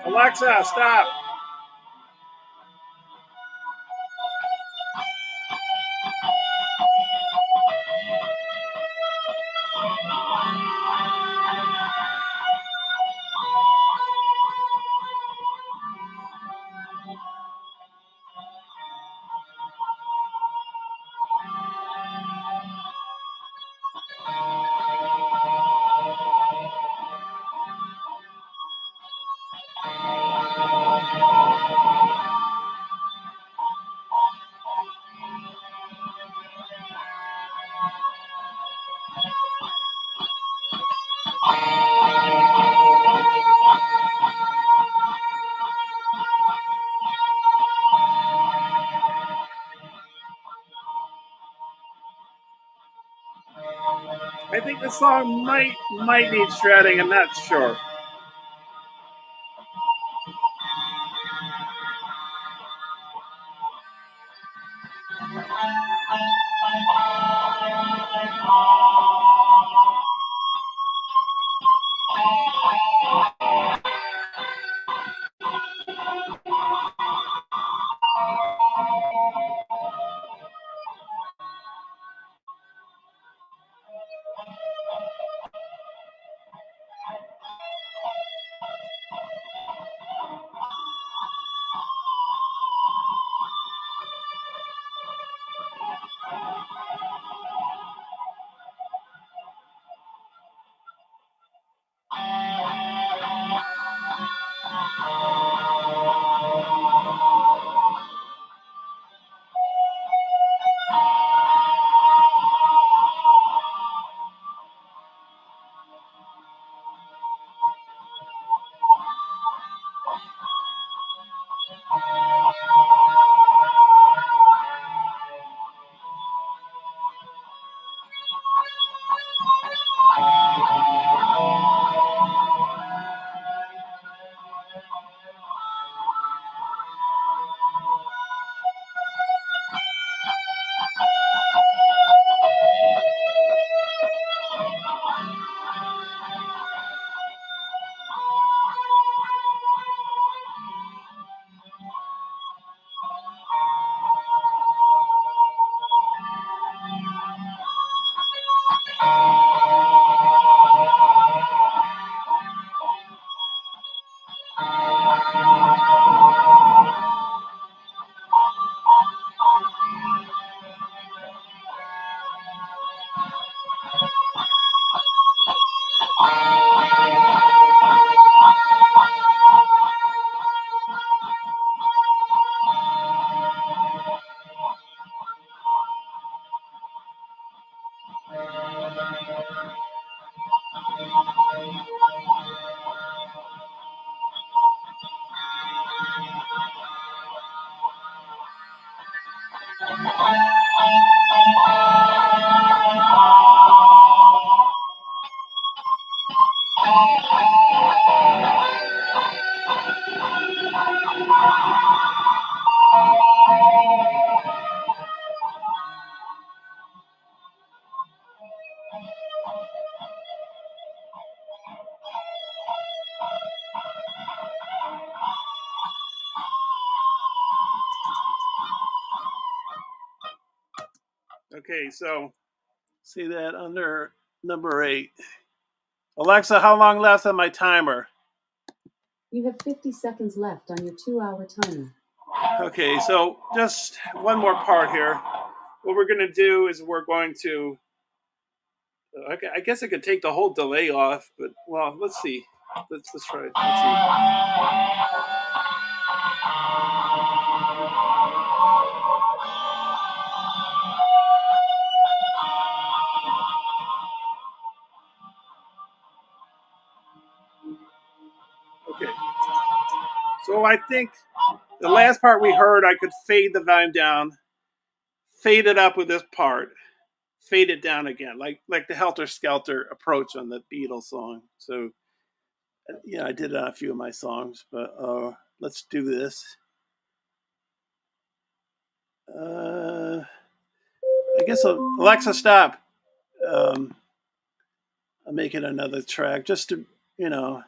Alexa, stop. I think this song might need shredding. I'm not sure. Okay, so see that under number 8. Alexa, how long left on my timer? You have 50 seconds left on your 2-hour timer. Okay, so just one more part here. What we're going to do is we're going to, I guess I could take the whole delay off, but well, let's see. Let's try it. Let's see. Okay. So I think the last part we heard, I could fade the volume down, fade it up with this part, fade it down again, like the Helter Skelter approach on the Beatles song. So yeah, I did it on a few of my songs, but let's do this. I guess Alexa, stop. I'm making another track just to, I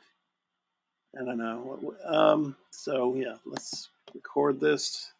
don't know. So yeah, let's record this.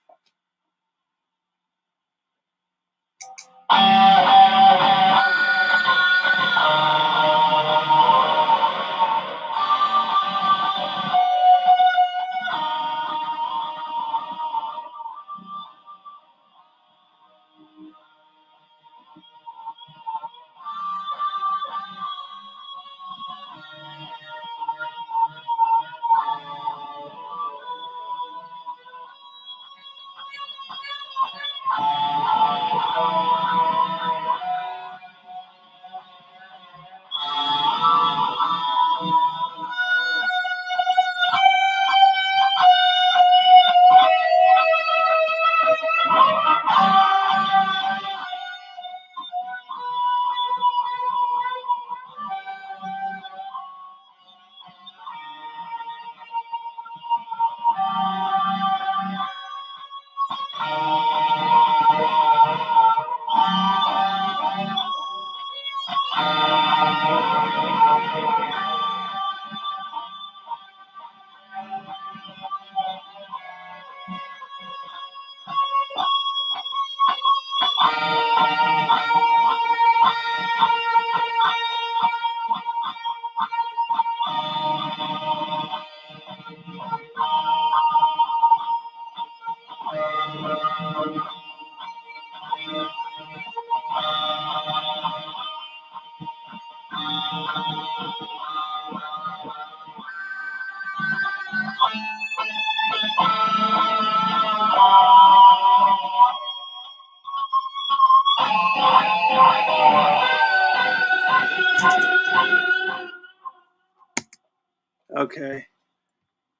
Okay,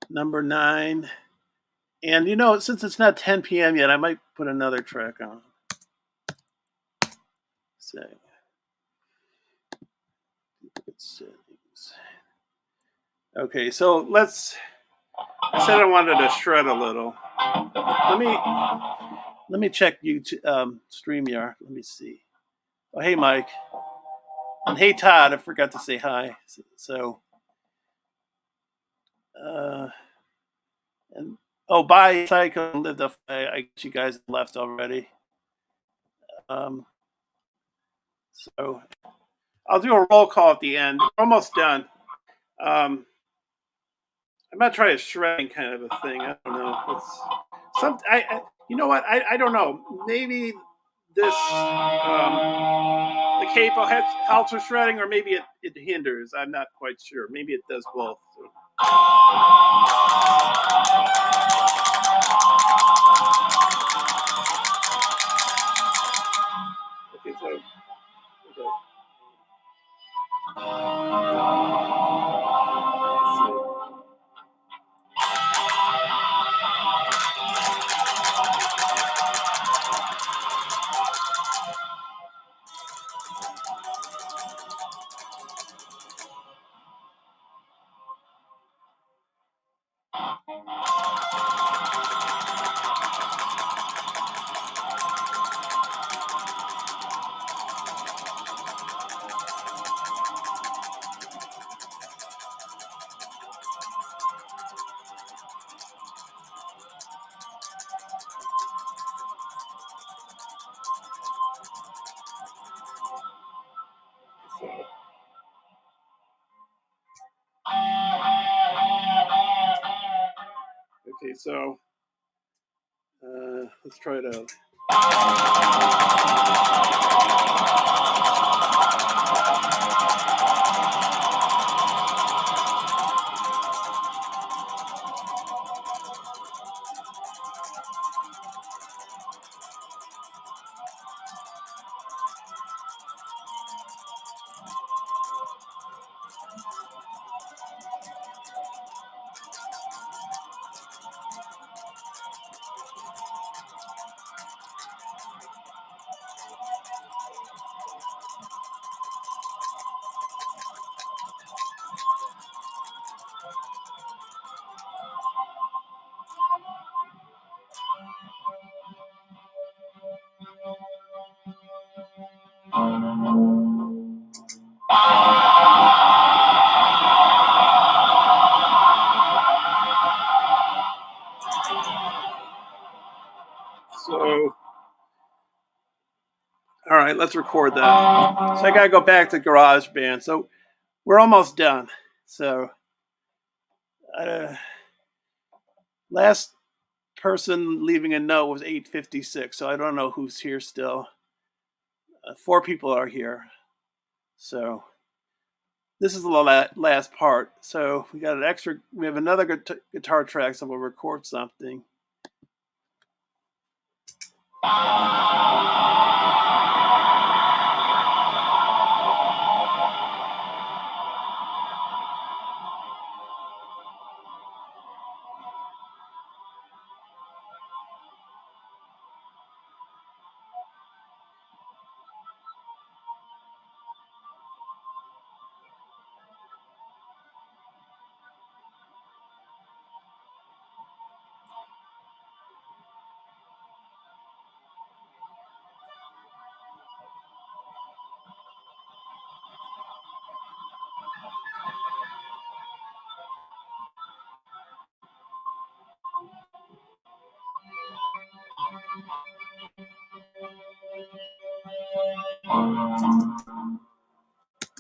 number 9. And since it's not 10 p.m. yet, I might put another track on. Settings. Okay, so I said I wanted to shred a little. Let me check YouTube, StreamYard. Let me see. Oh, hey, Mike. And hey, Todd. I forgot to say hi. So, and bye, Psycho. Lived up. I guess you guys left already. So I'll do a roll call at the end. We're almost done. I'm not trying to shredding kind of a thing. I don't know. You know what? I don't know. Maybe this the capo helps with shredding, or maybe it hinders. I'm not quite sure. Maybe it does both. So. Okay, so. So let's try it out. So, all right, let's record that. So I gotta go back to GarageBand. So we're almost done. So last person leaving a note was 8:56. So I don't know who's here still. 4 people are here. So this is the last part. So we got an extra. We have another guitar track, so we'll record something.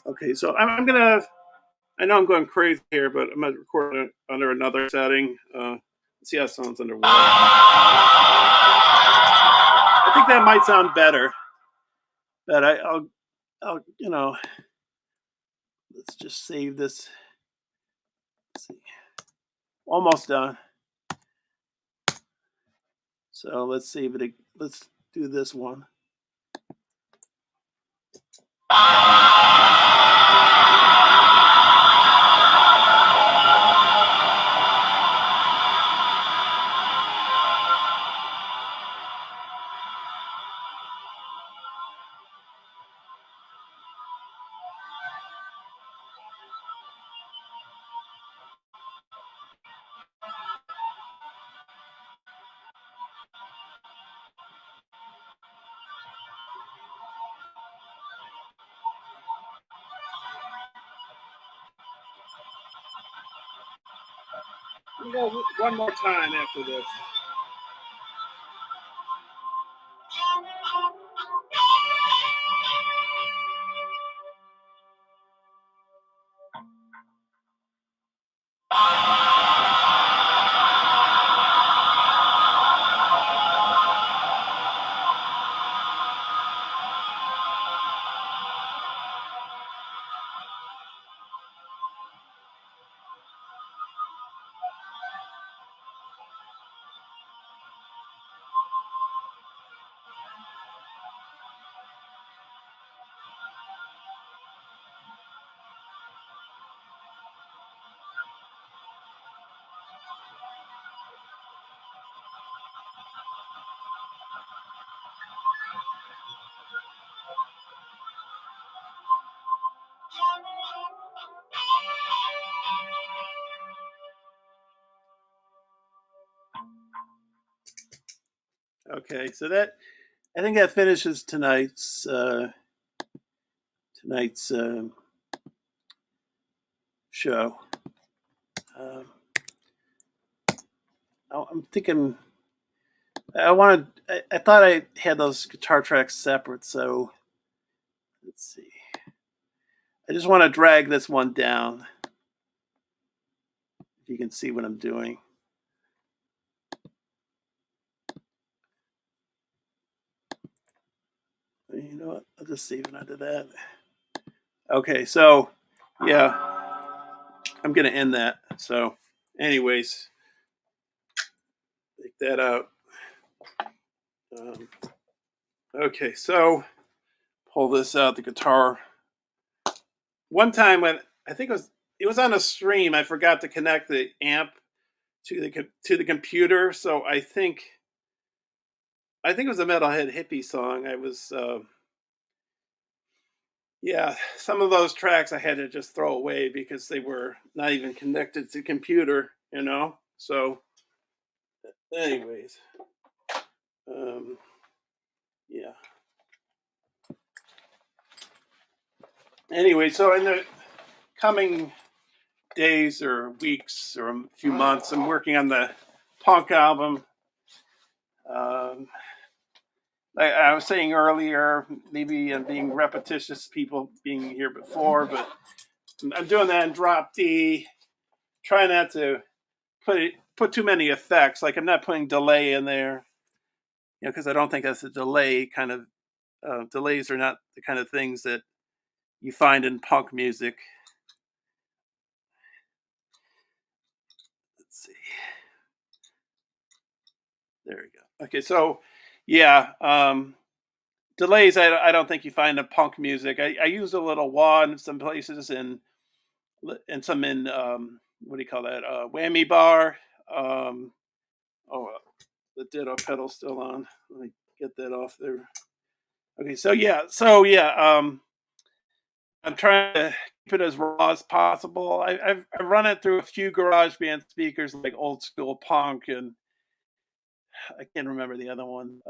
Okay, so I'm gonna. I know I'm going crazy here, but I'm gonna record it under another setting. Let's see how it sounds underwater. I think that might sound better, but I'll let's just save this. Let's see, almost done. So let's save it. Let's do this one. We'll go one more time after this. Okay, so I think that finishes tonight's show. Um, I'm thinking I thought I had those guitar tracks separate, so let's see. I just want to drag this one down. If you can see what I'm doing. You know what? I'll just save it under that. Okay, so yeah, I'm gonna end that. So, anyways, take that out. Um, okay, so pull this out the guitar. One time when I think it was on a stream, I forgot to connect the amp to the computer. So I think it was a Metalhead hippie song. I was yeah, some of those tracks I had to just throw away because they were not even connected to computer. So anyways, um, yeah. Anyway, so in the coming days or weeks or a few months, I'm working on the punk album. Um, I was saying earlier, maybe I'm being repetitious, people being here before, but I'm doing that in drop D. Try not to put too many effects. Like I'm not putting delay in there, because I don't think that's a delay kind of. Delays are not the kind of things that you find in punk music. Let's see. There we go. Okay, so yeah, delays. I don't think you find in punk music. I use a little wah in some places and some in what do you call that? Whammy bar. Um, oh, the ditto pedal still on. Let me get that off there. Okay, so yeah. I'm trying to keep it as raw as possible. I've run it through a few GarageBand speakers like old school punk and I can't remember the other one.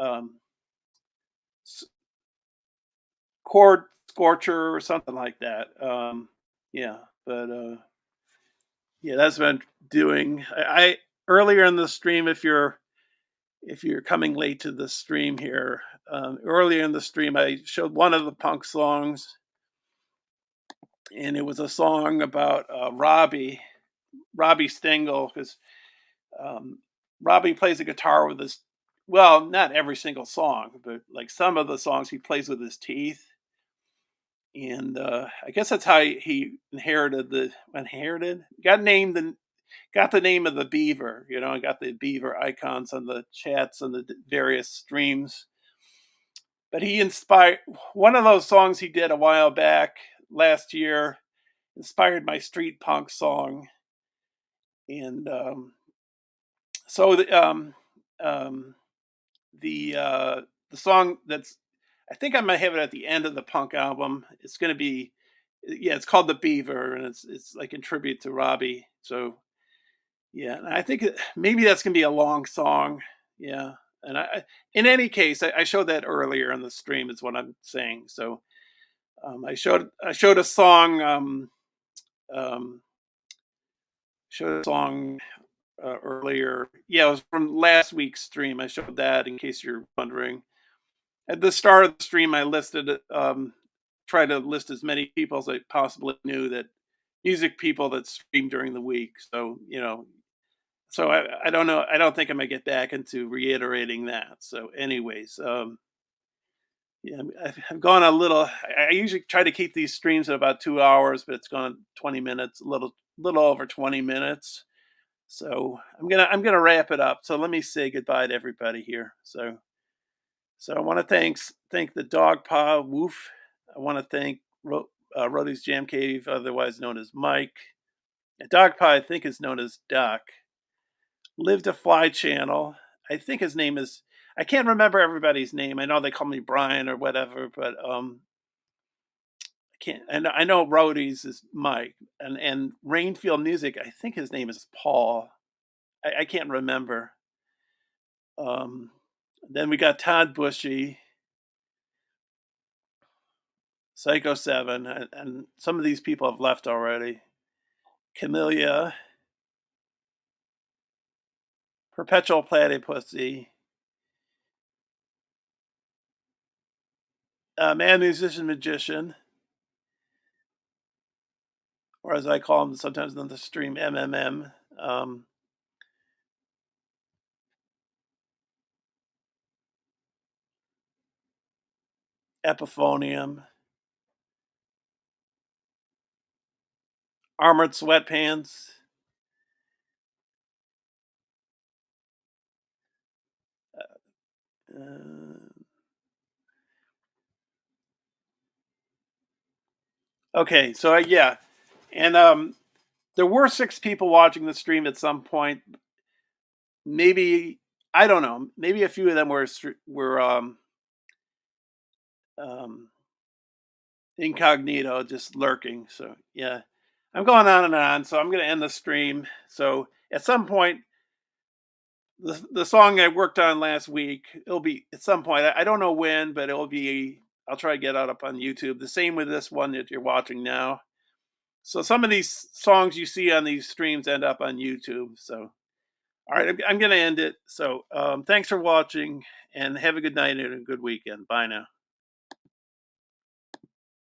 Chord Scorcher or something like that. Yeah, but yeah, that's what I'm doing. I earlier in the stream, if you're coming late to the stream here, earlier in the stream, I showed one of the punk songs, and it was a song about Robbie Stengel, because um, Robbie plays the guitar with his. Well, not every single song, but like some of the songs he plays with his teeth, and I guess that's how he inherited got the name of the beaver. And got the beaver icons on the chats on the various streams. But he inspired one of those songs he did a while back last year. Inspired my street punk song, and so um, the song that's I think I'm gonna have it at the end of the punk album. It's gonna be yeah, it's called the Beaver, and it's like in tribute to Robbie. So yeah, and I think maybe that's gonna be a long song. Yeah, and in any case, I showed that earlier in the stream. Is what I'm saying. So I showed a song. Um, showed a song earlier. Yeah, it was from last week's stream. I showed that in case you're wondering. At the start of the stream, I tried to list as many people as I possibly knew that music people that stream during the week. So I don't know. I don't think I'm gonna get back into reiterating that. So, anyways, yeah, I've gone a little. I usually try to keep these streams at about 2 hours, but it's gone 20 minutes, a little over 20 minutes. So I'm gonna wrap it up. So let me say goodbye to everybody here. So I want to thank the Dog Paw Woof. I want to thank Rhodey's Jam Cave, otherwise known as Mike. And Dog Paw, I think, is known as Doc. Live to Fly channel. I think his name is. I can't remember everybody's name. I know they call me Brian or whatever, but I can't. And I know Rhodey's is Mike, and Rainfield Music. I think his name is Paul. I can't remember. Um, then we got Todd Bushy, Psycho 7, and some of these people have left already. Camellia, Perpetual Platypussy, Man Musician Magician, or as I call him sometimes on the stream, MMM. Um, Epiphonium, Armored Sweatpants. Uh, okay, so yeah, and there were 6 people watching the stream at some point. Maybe I don't know. Maybe a few of them were um, incognito, just lurking. So yeah, I'm going on and on. So I'm going to end the stream. So at some point, the song I worked on last week, it'll be at some point. I don't know when, but it'll be. I'll try to get it up on YouTube. The same with this one that you're watching now. So some of these songs you see on these streams end up on YouTube. So all right, I'm going to end it. So thanks for watching and have a good night and a good weekend. Bye now.